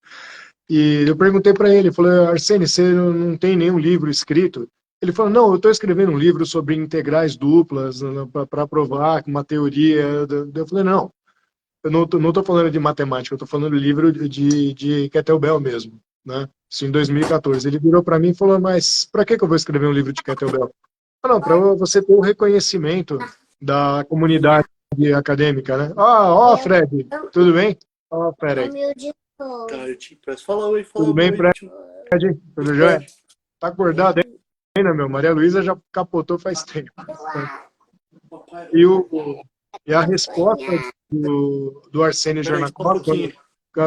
E eu perguntei para ele, falei: Arsênio, você não tem nenhum livro escrito? Ele falou: não, eu estou escrevendo um livro sobre integrais duplas para provar uma teoria. Eu falei: não, eu não tô falando de matemática, eu tô falando de livro de Kettlebell mesmo, né? Isso em 2014. Ele virou para mim e falou: mas para que eu vou escrever um livro de Kettlebell? Ah, não, para você ter o reconhecimento da comunidade acadêmica, né? Ah, ó, Fred, tudo bem? Ó, pera aí. cara, eu te peço, Tudo fala bem, oi, Fred? tio. Oi, Tudo jóia? Fred. Tá acordado ainda, meu? Maria Luísa já capotou faz tempo. Papai, E, papai. e a resposta do Arsênio Peraí, só um Jernakov, pouquinho.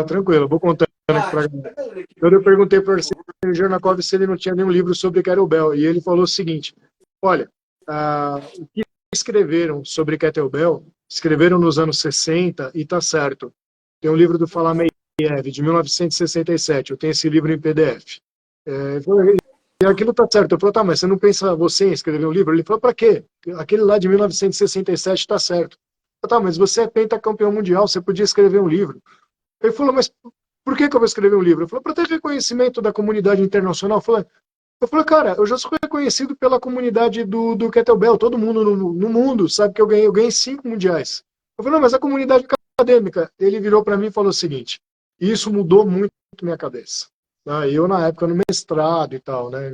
tranquilo, eu vou contando aqui pra galera. Quando eu perguntei para o Arsênio Jernakov se ele não tinha nenhum livro sobre Kettlebell, e ele falou o seguinte: olha, o que escreveram sobre Kettlebell, escreveram nos anos 60 e tá certo. Tem um livro do Falameyev, de 1967, eu tenho esse livro em PDF. E aquilo tá certo. Eu falei: tá, mas você não pensa você em escrever um livro? Ele falou: pra quê? Aquele lá de 1967 tá certo. Eu falei: tá, mas você é pentacampeão mundial, você podia escrever um livro. Ele falou: mas por que eu vou escrever um livro? Eu falei: para ter reconhecimento da comunidade internacional. Eu falei: cara, eu já sou reconhecido pela comunidade do Kettlebell, todo mundo no mundo sabe que eu ganhei 5 mundiais. Eu falei: não, mas a comunidade acadêmica. Ele virou para mim e falou o seguinte, e isso mudou muito minha cabeça. Eu, na época, no mestrado e tal, né,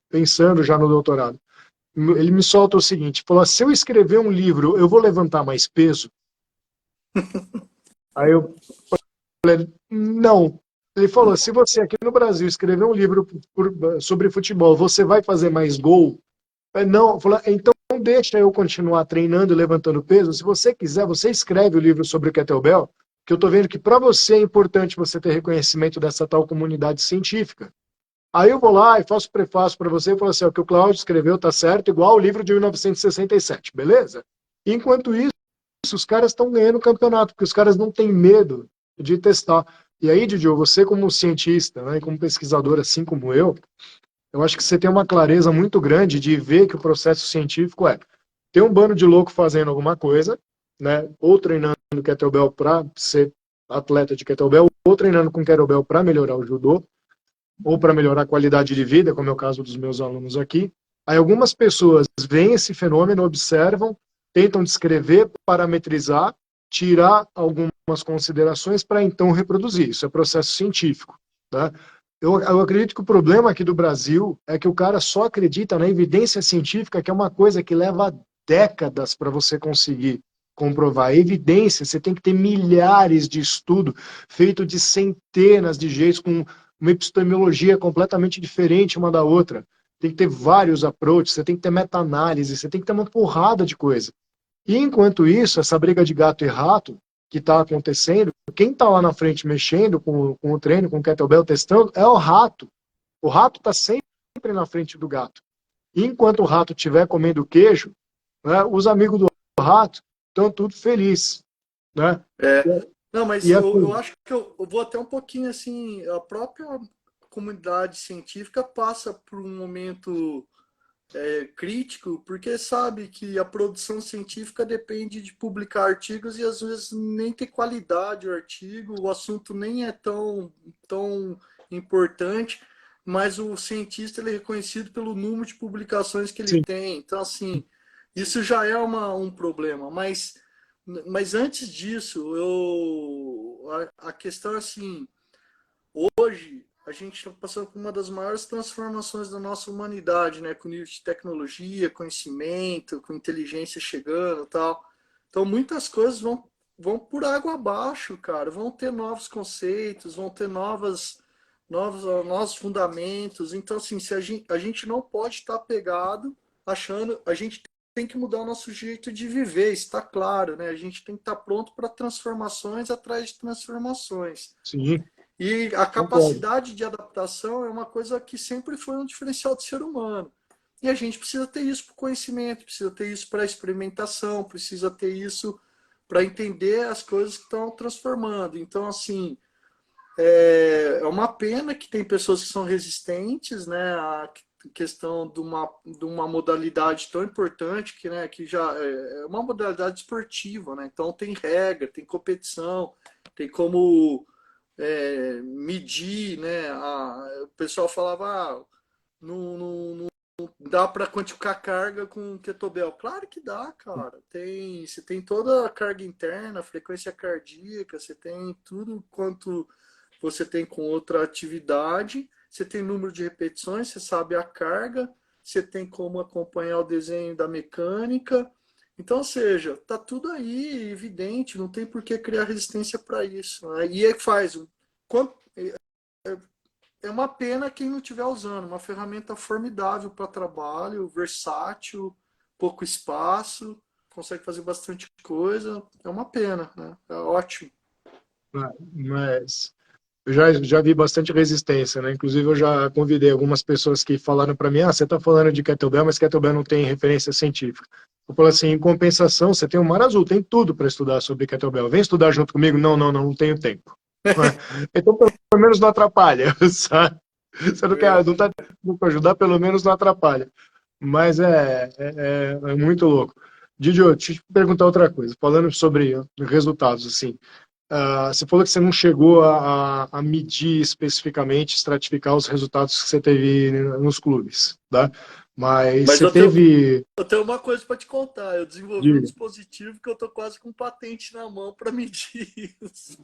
pensando já no doutorado, ele me solta o seguinte, falou: se eu escrever um livro, eu vou levantar mais peso? Aí eu falei: não. Ele falou: se você aqui no Brasil escrever um livro sobre futebol, você vai fazer mais gol? Não. Falei: então deixa eu continuar treinando e levantando peso. Se você quiser, você escreve o livro sobre o Kettlebell, que eu estou vendo que para você é importante você ter reconhecimento dessa tal comunidade científica. Aí eu vou lá e faço prefácio para você e falo assim: o que o Cláudio escreveu está certo, igual o livro de 1967, beleza? Enquanto isso, os caras estão ganhando o campeonato, porque os caras não têm medo de testar. E aí, Didio, você como cientista, né, como pesquisador, assim como eu acho que você tem uma clareza muito grande de ver que o processo científico é ter um bando de louco fazendo alguma coisa, né, ou treinando kettlebell para ser atleta de kettlebell, ou treinando com kettlebell para melhorar o judô, ou para melhorar a qualidade de vida, como é o caso dos meus alunos aqui. Aí algumas pessoas veem esse fenômeno, observam, tentam descrever, parametrizar, tirar algumas considerações para então reproduzir. Isso é processo científico, tá? Eu acredito que o problema aqui do Brasil é que o cara só acredita na evidência científica, que é uma coisa que leva décadas para você conseguir comprovar. Evidência, você tem que ter milhares de estudos feito de centenas de jeitos, com uma epistemologia completamente diferente uma da outra. Tem que ter vários approaches, você tem que ter meta-análise, você tem que ter uma porrada de coisa. E enquanto isso, essa briga de gato e rato que está acontecendo, quem está lá na frente mexendo com o treino, com o kettlebell, testando, é o rato. O rato está sempre na frente do gato. E enquanto o rato estiver comendo queijo, né, os amigos do rato estão tudo felizes. Né? É. Não, mas E eu assim, acho que eu vou até um pouquinho assim, a própria comunidade científica passa por um momento. crítico, porque sabe que a produção científica depende de publicar artigos e às vezes nem tem qualidade o artigo, o assunto nem é tão importante, mas o cientista ele é reconhecido pelo número de publicações que ele Sim, tem. Então, assim, isso já é um problema. Mas antes disso, a questão é assim, hoje a gente está passando por uma das maiores transformações da nossa humanidade, né? Com nível de tecnologia, conhecimento, com inteligência chegando e tal. Então, muitas coisas vão por água abaixo, cara. Vão ter novos conceitos, vão ter novos fundamentos. Então, assim, se a gente não pode estar pegado achando, a gente tem que mudar o nosso jeito de viver, está claro, né? A gente tem que estar pronto para transformações atrás de transformações. sim, E a concordo. capacidade de adaptação é uma coisa que sempre foi um diferencial do ser humano. E a gente precisa ter isso para o conhecimento, precisa ter isso para a experimentação, precisa ter isso para entender as coisas que estão transformando. Então, assim, é uma pena que tem pessoas que são resistentes, né, à questão de uma modalidade tão importante que, né, que já é uma modalidade esportiva, né? Então tem regra, tem competição, tem como medir, né? O pessoal falava, não dá para quantificar carga com kettlebell. Claro que dá, cara. Você tem toda a carga interna, a frequência cardíaca, você tem tudo quanto você tem com outra atividade, você tem número de repetições, você sabe a carga, você tem como acompanhar o desenho da mecânica. Então, ou seja, tá tudo aí evidente, não tem por que criar resistência para isso, né? E é que faz. É uma pena quem não estiver usando, uma ferramenta formidável para trabalho, versátil, pouco espaço, consegue fazer bastante coisa. É uma pena, né? É ótimo. Mas eu já vi bastante resistência, né? Inclusive, eu já convidei algumas pessoas que falaram para mim: você está falando de kettlebell, mas kettlebell não tem referência científica. Eu falo assim: em compensação, você tem o Mar Azul, tem tudo para estudar sobre kettlebell. Vem estudar junto comigo? Não, não, não, não tenho tempo. Então, pelo menos não atrapalha, sabe? Você não está para ajudar, pelo menos não atrapalha. Mas é muito louco. Didio, deixa eu te perguntar outra coisa. Falando sobre resultados, assim. Você falou que você não chegou a medir especificamente, estratificar os resultados que você teve nos clubes, tá? Mas Mas você teve. eu tenho uma coisa para te contar. Eu desenvolvi um Diga. dispositivo que eu tô quase com patente na mão para medir isso.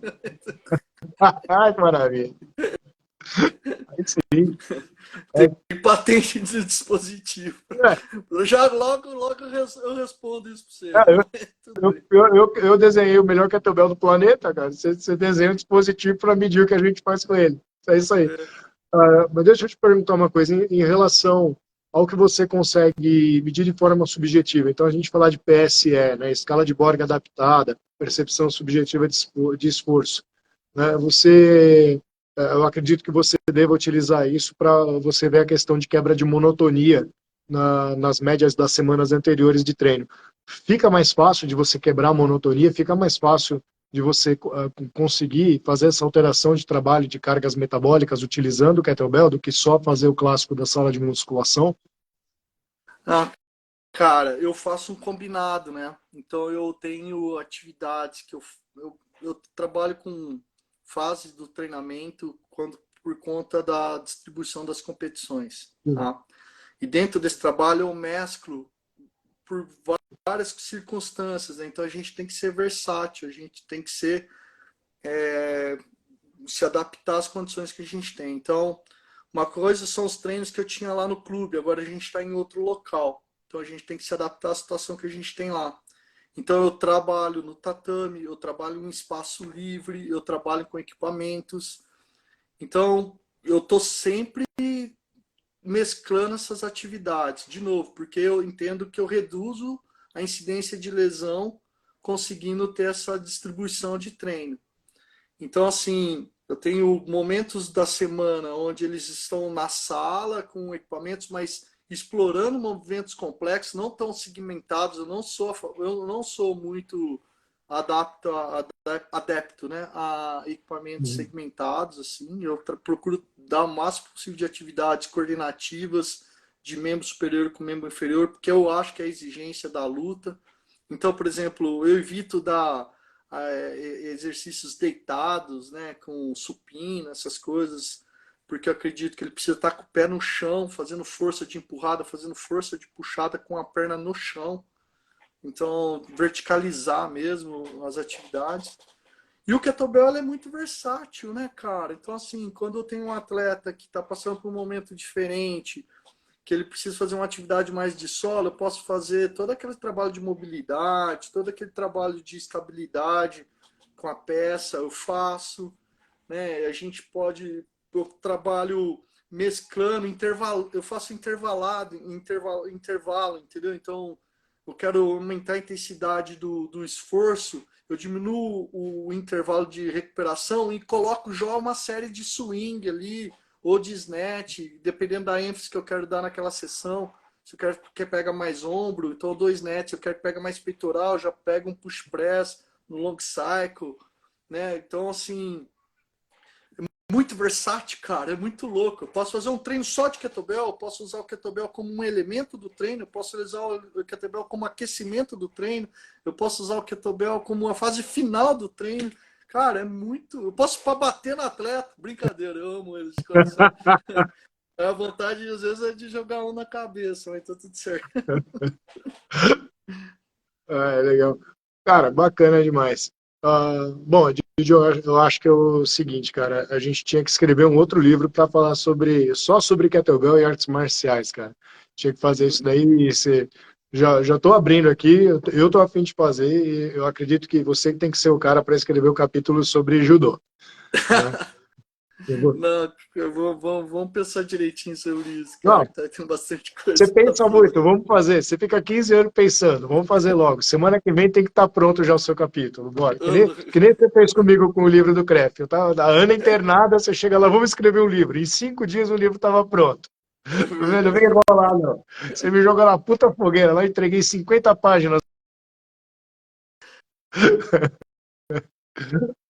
Ai, que maravilha. Aí sim. É, Tem patente de dispositivo. é, Eu já logo eu respondo isso para você. eu, Tudo eu, bem. eu desenhei o melhor kettlebell do planeta, cara. Você desenha um dispositivo para medir o que a gente faz com ele. É isso aí. Mas deixa eu te perguntar uma coisa em relação ao que você consegue medir de forma subjetiva. Então, a gente falar de PSE, né, escala de Borg adaptada, percepção subjetiva de esforço, né, eu acredito que você deva utilizar isso para você ver a questão de quebra de monotonia nas médias das semanas anteriores de treino. Fica mais fácil de você quebrar a monotonia, fica mais fácil de você conseguir fazer essa alteração de trabalho de cargas metabólicas utilizando o kettlebell do que só fazer o clássico da sala de musculação. Ah, cara, eu faço um combinado, né? Então eu tenho atividades que eu trabalho com fases do treinamento por conta da distribuição das competições, tá? E dentro desse trabalho eu mesclo por várias circunstâncias, né? Então a gente tem que ser versátil, a gente tem que se adaptar às condições que a gente tem. Então, uma coisa são os treinos que eu tinha lá no clube, agora a gente está em outro local. Então a gente tem que se adaptar à situação que a gente tem lá. Então eu trabalho no tatame, eu trabalho em espaço livre, eu trabalho com equipamentos. Então eu estou sempre mesclando essas atividades, de novo, porque eu entendo que eu reduzo a incidência de lesão conseguindo ter essa distribuição de treino. Então, assim, eu tenho momentos da semana onde eles estão na sala com equipamentos, mas explorando movimentos complexos, não tão segmentados. Eu não sou muito adepto, né, a equipamentos Uhum. segmentados. Assim, eu procuro dar o máximo possível de atividades coordenativas, de membro superior com membro inferior, porque eu acho que é a exigência da luta. Então, por exemplo, eu evito dar exercícios deitados, né, com supino, essas coisas, porque eu acredito que ele precisa estar com o pé no chão, fazendo força de empurrada, fazendo força de puxada com a perna no chão. Então, verticalizar mesmo as atividades. E o kettlebell é muito versátil, né, cara? Então, assim, quando eu tenho um atleta que está passando por um momento diferente, que ele precisa fazer uma atividade mais de solo, eu posso fazer todo aquele trabalho de mobilidade, todo aquele trabalho de estabilidade com a peça, eu faço, né? A gente pode, eu trabalho mesclando, intervalo, eu faço intervalado, intervalo, entendeu? Então, eu quero aumentar a intensidade do esforço, eu diminuo o intervalo de recuperação e coloco já uma série de swing ali, ou de snatch, dependendo da ênfase que eu quero dar naquela sessão. Se eu quero que pega mais ombro, então eu dou snatch. Se eu quero que pega mais peitoral, já pego um push press no long cycle, né? Então, assim, muito versátil, cara, é muito louco. Eu posso fazer um treino só de kettlebell, eu posso usar o kettlebell como um elemento do treino, eu posso usar o kettlebell como aquecimento do treino, eu posso usar o kettlebell como a fase final do treino. Cara, é muito. Eu posso para bater no atleta, brincadeira, eu amo eles de coração. A vontade, às vezes, é de jogar um na cabeça, mas tá tudo certo. É legal. Cara, bacana demais. Bom, Didi, eu acho que é o seguinte, cara, a gente tinha que escrever um outro livro para falar só sobre kettlebell e artes marciais, cara. Tinha que fazer isso daí e você, já tô abrindo aqui, eu tô a fim de fazer e eu acredito que você que tem que ser o cara para escrever o capítulo sobre judô, né? Eu vou- Não, vamos pensar direitinho sobre isso, cara, Não, que tá tendo bastante você coisa pra pensa fazer. muito, vamos fazer. Você fica 15 anos pensando, vamos fazer logo. Semana que vem tem que estar pronto já o seu capítulo. Bora. Que nem você fez comigo com o livro do CREF. Eu tava da Ana internada, você chega lá, vamos escrever um livro. Em 5 dias o livro estava pronto. É Não vem verdade. enrolar, não. Você me joga na puta fogueira. Lá eu entreguei 50 páginas.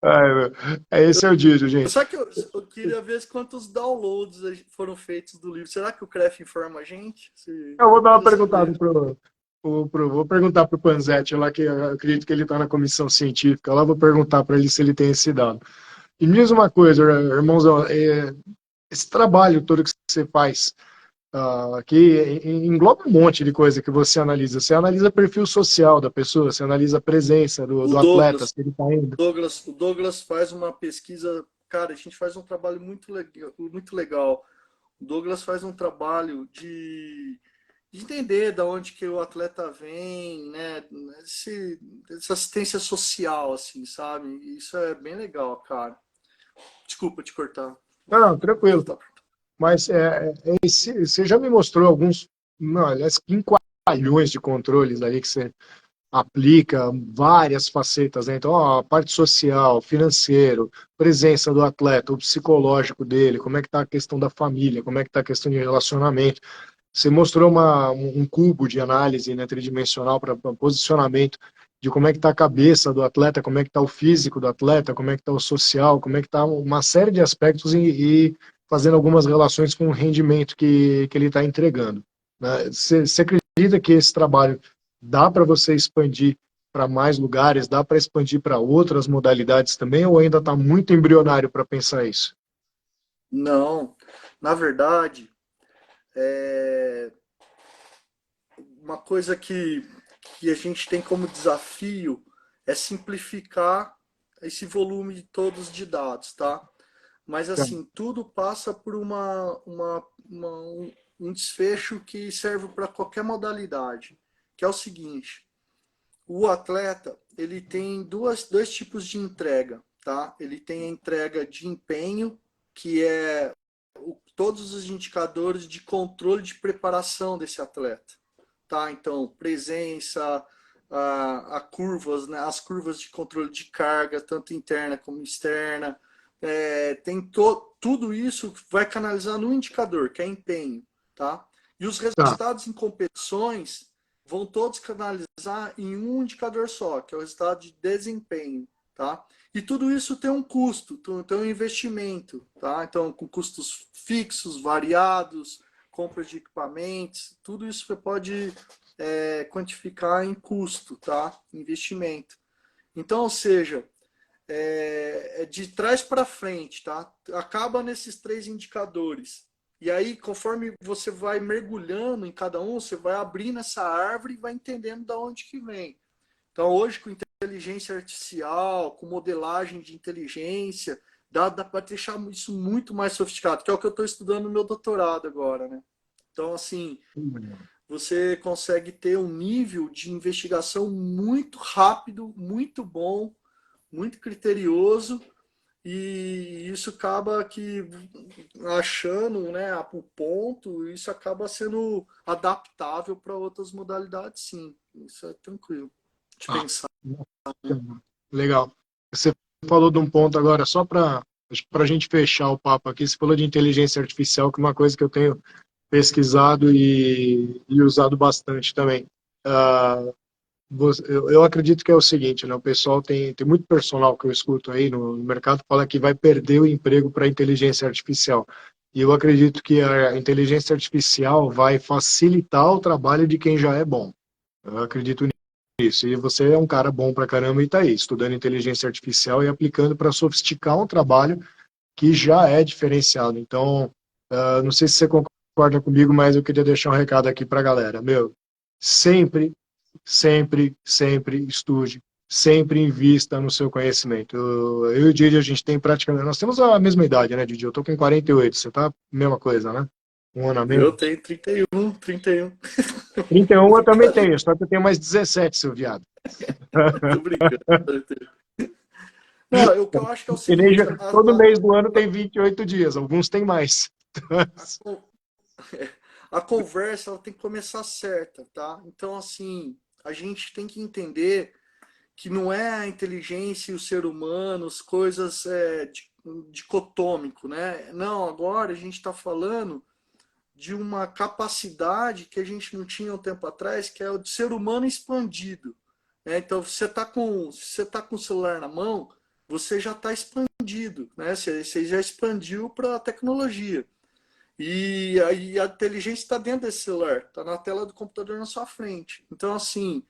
Ai, meu. Esse é o Didio, gente. Só que eu queria ver quantos downloads foram feitos do livro. Será que o CREF informa a gente? Eu vou dar uma Queria perguntada saber. vou perguntar pro Panzetti lá, que eu acredito que ele está na comissão científica. Lá vou perguntar para ele se ele tem esse dado. E me diz uma coisa, irmãozão, esse trabalho todo que você faz, que engloba um monte de coisa que você analisa. Você analisa perfil social da pessoa, você analisa a presença do, O do atleta, Douglas, se ele está indo. o Douglas faz uma pesquisa. Cara, a gente faz um trabalho muito legal, muito legal. O Douglas faz um trabalho de entender da onde que o atleta vem, né? Essa assistência social, assim, sabe? Isso é bem legal, cara. Desculpa te cortar. Não, não, Você tranquilo. tá- Mas você já me mostrou alguns, não, aliás, quinqualhões de controles ali que você aplica várias facetas, né? Então, ó, a parte social, financeiro, presença do atleta, o psicológico dele, como é que está a questão da família, como é que está a questão de relacionamento. Você mostrou um cubo de análise, né, tridimensional para posicionamento de como é que está a cabeça do atleta, como é que está o físico do atleta, como é que está o social, como é que está uma série de aspectos e fazendo algumas relações com o rendimento que ele está entregando, né? Você acredita que esse trabalho dá para você expandir para mais lugares, dá para expandir para outras modalidades também, ou ainda está muito embrionário para pensar isso? Não, na verdade, é uma coisa que a gente tem como desafio é simplificar esse volume de todos de dados, tá? Mas Tá, assim, tudo passa por um desfecho que serve para qualquer modalidade, que é o seguinte: o atleta ele tem dois tipos de entrega, tá? Ele tem a entrega de empenho, que é todos os indicadores de controle de preparação desse atleta, tá? Então, presença, curvas, né? As curvas de controle de carga, tanto interna como externa, tem tudo isso vai canalizar no indicador, que é empenho, tá? E os tá, resultados em competições vão todos canalizar em um indicador só, que é o resultado de desempenho, tá? E tudo isso tem um custo, tem um investimento, tá? Então, com custos fixos, variados, compra de equipamentos, tudo isso você pode quantificar em custo, tá? Investimento. Então, ou seja, de trás para frente, tá? Acaba nesses 3 indicadores. E aí, conforme você vai mergulhando em cada um, você vai abrindo essa árvore e vai entendendo de onde que vem. Então, hoje, com inteligência artificial, com modelagem de inteligência, dá para deixar isso muito mais sofisticado, que é o que eu estou estudando no meu doutorado agora, né? Então, assim, você consegue ter um nível de investigação muito rápido, muito bom, muito criterioso, e isso acaba que achando, né, o ponto, isso acaba sendo adaptável para outras modalidades, sim. Isso é tranquilo de Ah, pensar. legal. Você falou de um ponto agora, só para a gente fechar o papo aqui, você falou de inteligência artificial, que é uma coisa que eu tenho pesquisado e usado bastante também. Ah, eu acredito que é o seguinte, né? O pessoal tem muito personal que eu escuto aí no mercado fala que vai perder o emprego para a inteligência artificial. E eu acredito que a inteligência artificial vai facilitar o trabalho de quem já é bom. Eu acredito nisso. E você é um cara bom pra caramba e tá aí, estudando inteligência artificial e aplicando para sofisticar um trabalho que já é diferenciado. Então, não sei se você concorda comigo, mas eu queria deixar um recado aqui pra galera. Meu, sempre sempre estude, sempre invista no seu conhecimento. Eu e o Didi, a gente tem praticamente. Nós temos a mesma idade, né, Didi? Eu tô com 48, você tá? Mesma coisa, né? Um ano a Eu menos. tenho 31, 31. 31 eu também Brincadeira, tenho, só que eu tenho mais 17, seu viado. tô brincando. Não, o que eu acho que é o E nem seguinte, todo mês do ano tem 28 dias, alguns têm mais. a, a conversa ela tem que começar certa, tá? Então, assim, a gente tem que entender que não é a inteligência e o ser humano, as coisas dicotômico, né? Não, agora a gente está falando de uma capacidade que a gente não tinha um tempo atrás, que é o de ser humano expandido. Né? Então, você tá com o celular na mão, você já está expandido, né? Você já expandiu para a tecnologia. E aí a inteligência está dentro desse celular, está na tela do computador na sua frente. Então, assim,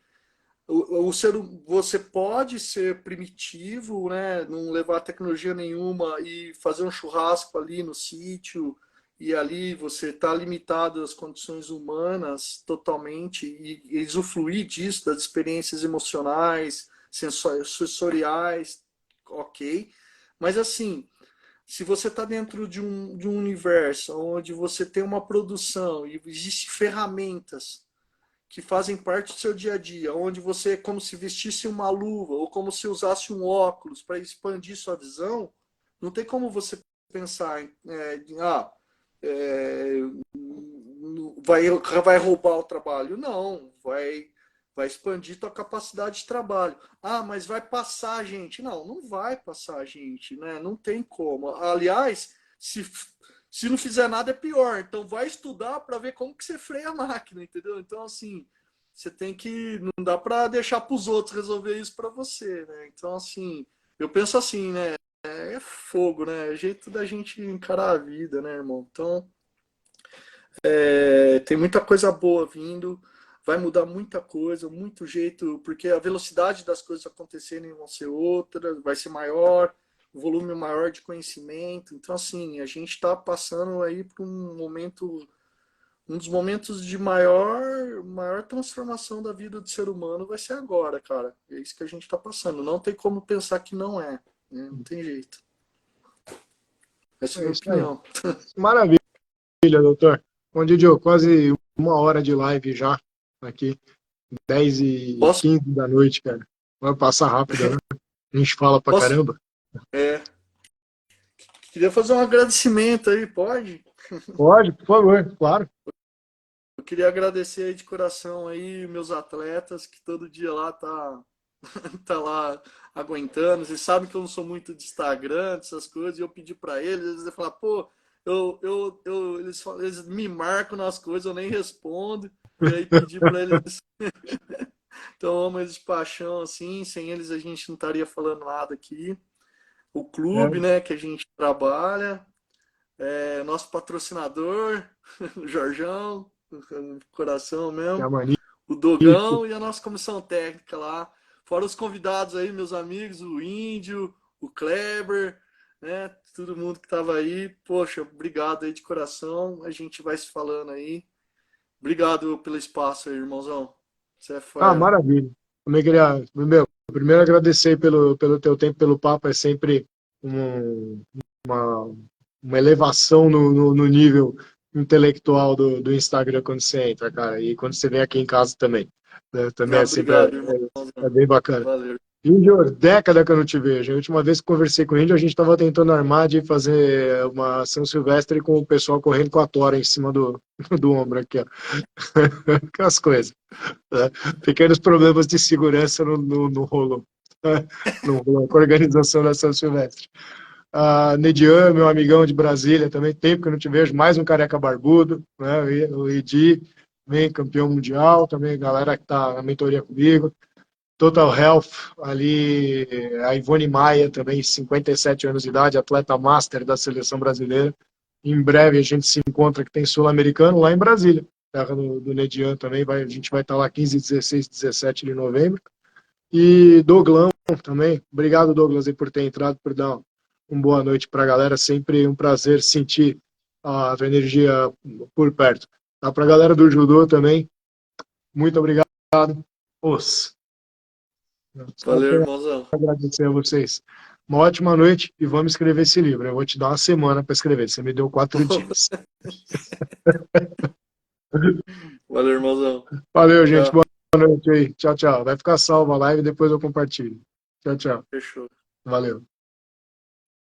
você pode ser primitivo, né? Não levar tecnologia nenhuma e fazer um churrasco ali no sítio, e ali você está limitado às condições humanas totalmente e usufruir disso, das experiências emocionais, sensoriais, ok. Mas assim, se você está dentro de um universo onde você tem uma produção e existem ferramentas que fazem parte do seu dia a dia, onde você é como se vestisse uma luva ou como se usasse um óculos para expandir sua visão, não tem como você pensar é, vai roubar o trabalho. Não, vai expandir tua capacidade de trabalho. Ah, mas vai passar a gente. Não, não vai passar a gente, né? Não tem como. Aliás, se não fizer nada é pior. Então vai estudar para ver como que você freia a máquina, entendeu? Então assim, você tem que não dá para deixar para os outros resolver isso para você, né? Então assim, eu penso assim, né? É fogo, né? É jeito da gente encarar a vida, né, irmão? Então, tem muita coisa boa vindo, vai mudar muita coisa, muito jeito, porque a velocidade das coisas acontecerem vão ser outra, vai ser maior, o volume maior de conhecimento. Então, assim, a gente está passando aí por um dos momentos de maior transformação da vida do ser humano vai ser agora, cara. É isso que a gente está passando. Não tem como pensar que não é, né? Não tem jeito. Essa é a É minha isso aí. opinião. Maravilha, doutor. Bom, Didi, quase uma hora de live já aqui, 10 e Posso, 15 da noite, cara. Vai passar rápido, né? A gente fala pra posso, caramba. é, queria fazer um agradecimento aí, pode? Pode, por favor, claro. Eu queria agradecer aí de coração aí meus atletas que todo dia lá tá lá aguentando. Vocês sabem que eu não sou muito de Instagram, dessas coisas, e eu pedi para eles, eles falam, pô, eles me marcam nas coisas, eu nem respondo. E aí pedi para eles, então amo eles de paixão, assim, sem eles a gente não estaria falando nada aqui. O clube, É, né, que a gente trabalha. nosso patrocinador, o Jorjão, coração Que é a mesmo, mania. o Dogão e a nossa comissão técnica lá. Fora os convidados aí, meus amigos, o Índio, o Kleber, né? Todo mundo que tava aí. Poxa, obrigado aí de coração. A gente vai se falando aí. Obrigado pelo espaço aí, irmãozão. Você é Ah, fera. maravilha. Também queria, meu, primeiro agradecer pelo teu tempo, pelo papo, é sempre um- uma, uma elevação no nível intelectual do Instagram quando você entra, cara, e quando você vem aqui em casa também. Né? Também Ah, é sempre obrigado, irmãozão. é bem bacana. Valeu. Índio, década que eu não te vejo. A última vez que conversei com o Índio, a gente estava tentando armar de fazer uma São Silvestre com o pessoal correndo com a tora em cima do ombro aqui, ó. Aquelas coisas. Né? Pequenos problemas de segurança no rolo. Né? No rolo, com a organização da São Silvestre. Nedian, meu amigão de Brasília, também tempo que eu não te vejo, mais um careca barbudo, né? O Edi, também campeão mundial, também galera que está na mentoria comigo. Total Health, ali, a Ivone Maia, também 57 anos de idade, atleta master da seleção brasileira. Em breve a gente se encontra, que tem sul-americano, lá em Brasília, terra do Nedian também, a gente vai estar lá 15, 16, 17 de novembro. E Douglão também, obrigado Douglas aí por ter entrado, por dar uma boa noite para a galera, sempre um prazer sentir a tua energia por perto. Tá? Para a galera do judô também, muito obrigado. Os. Só Valeu, tenho irmãozão. a agradecer a vocês. Uma ótima noite e vamos escrever esse livro. Eu vou te dar uma semana para escrever, você me deu 4 dias. Valeu, irmãozão. Valeu, gente. Tchau. Boa noite aí. Tchau, tchau. Vai ficar salva a live e depois eu compartilho. Tchau, tchau. Fechou. Valeu.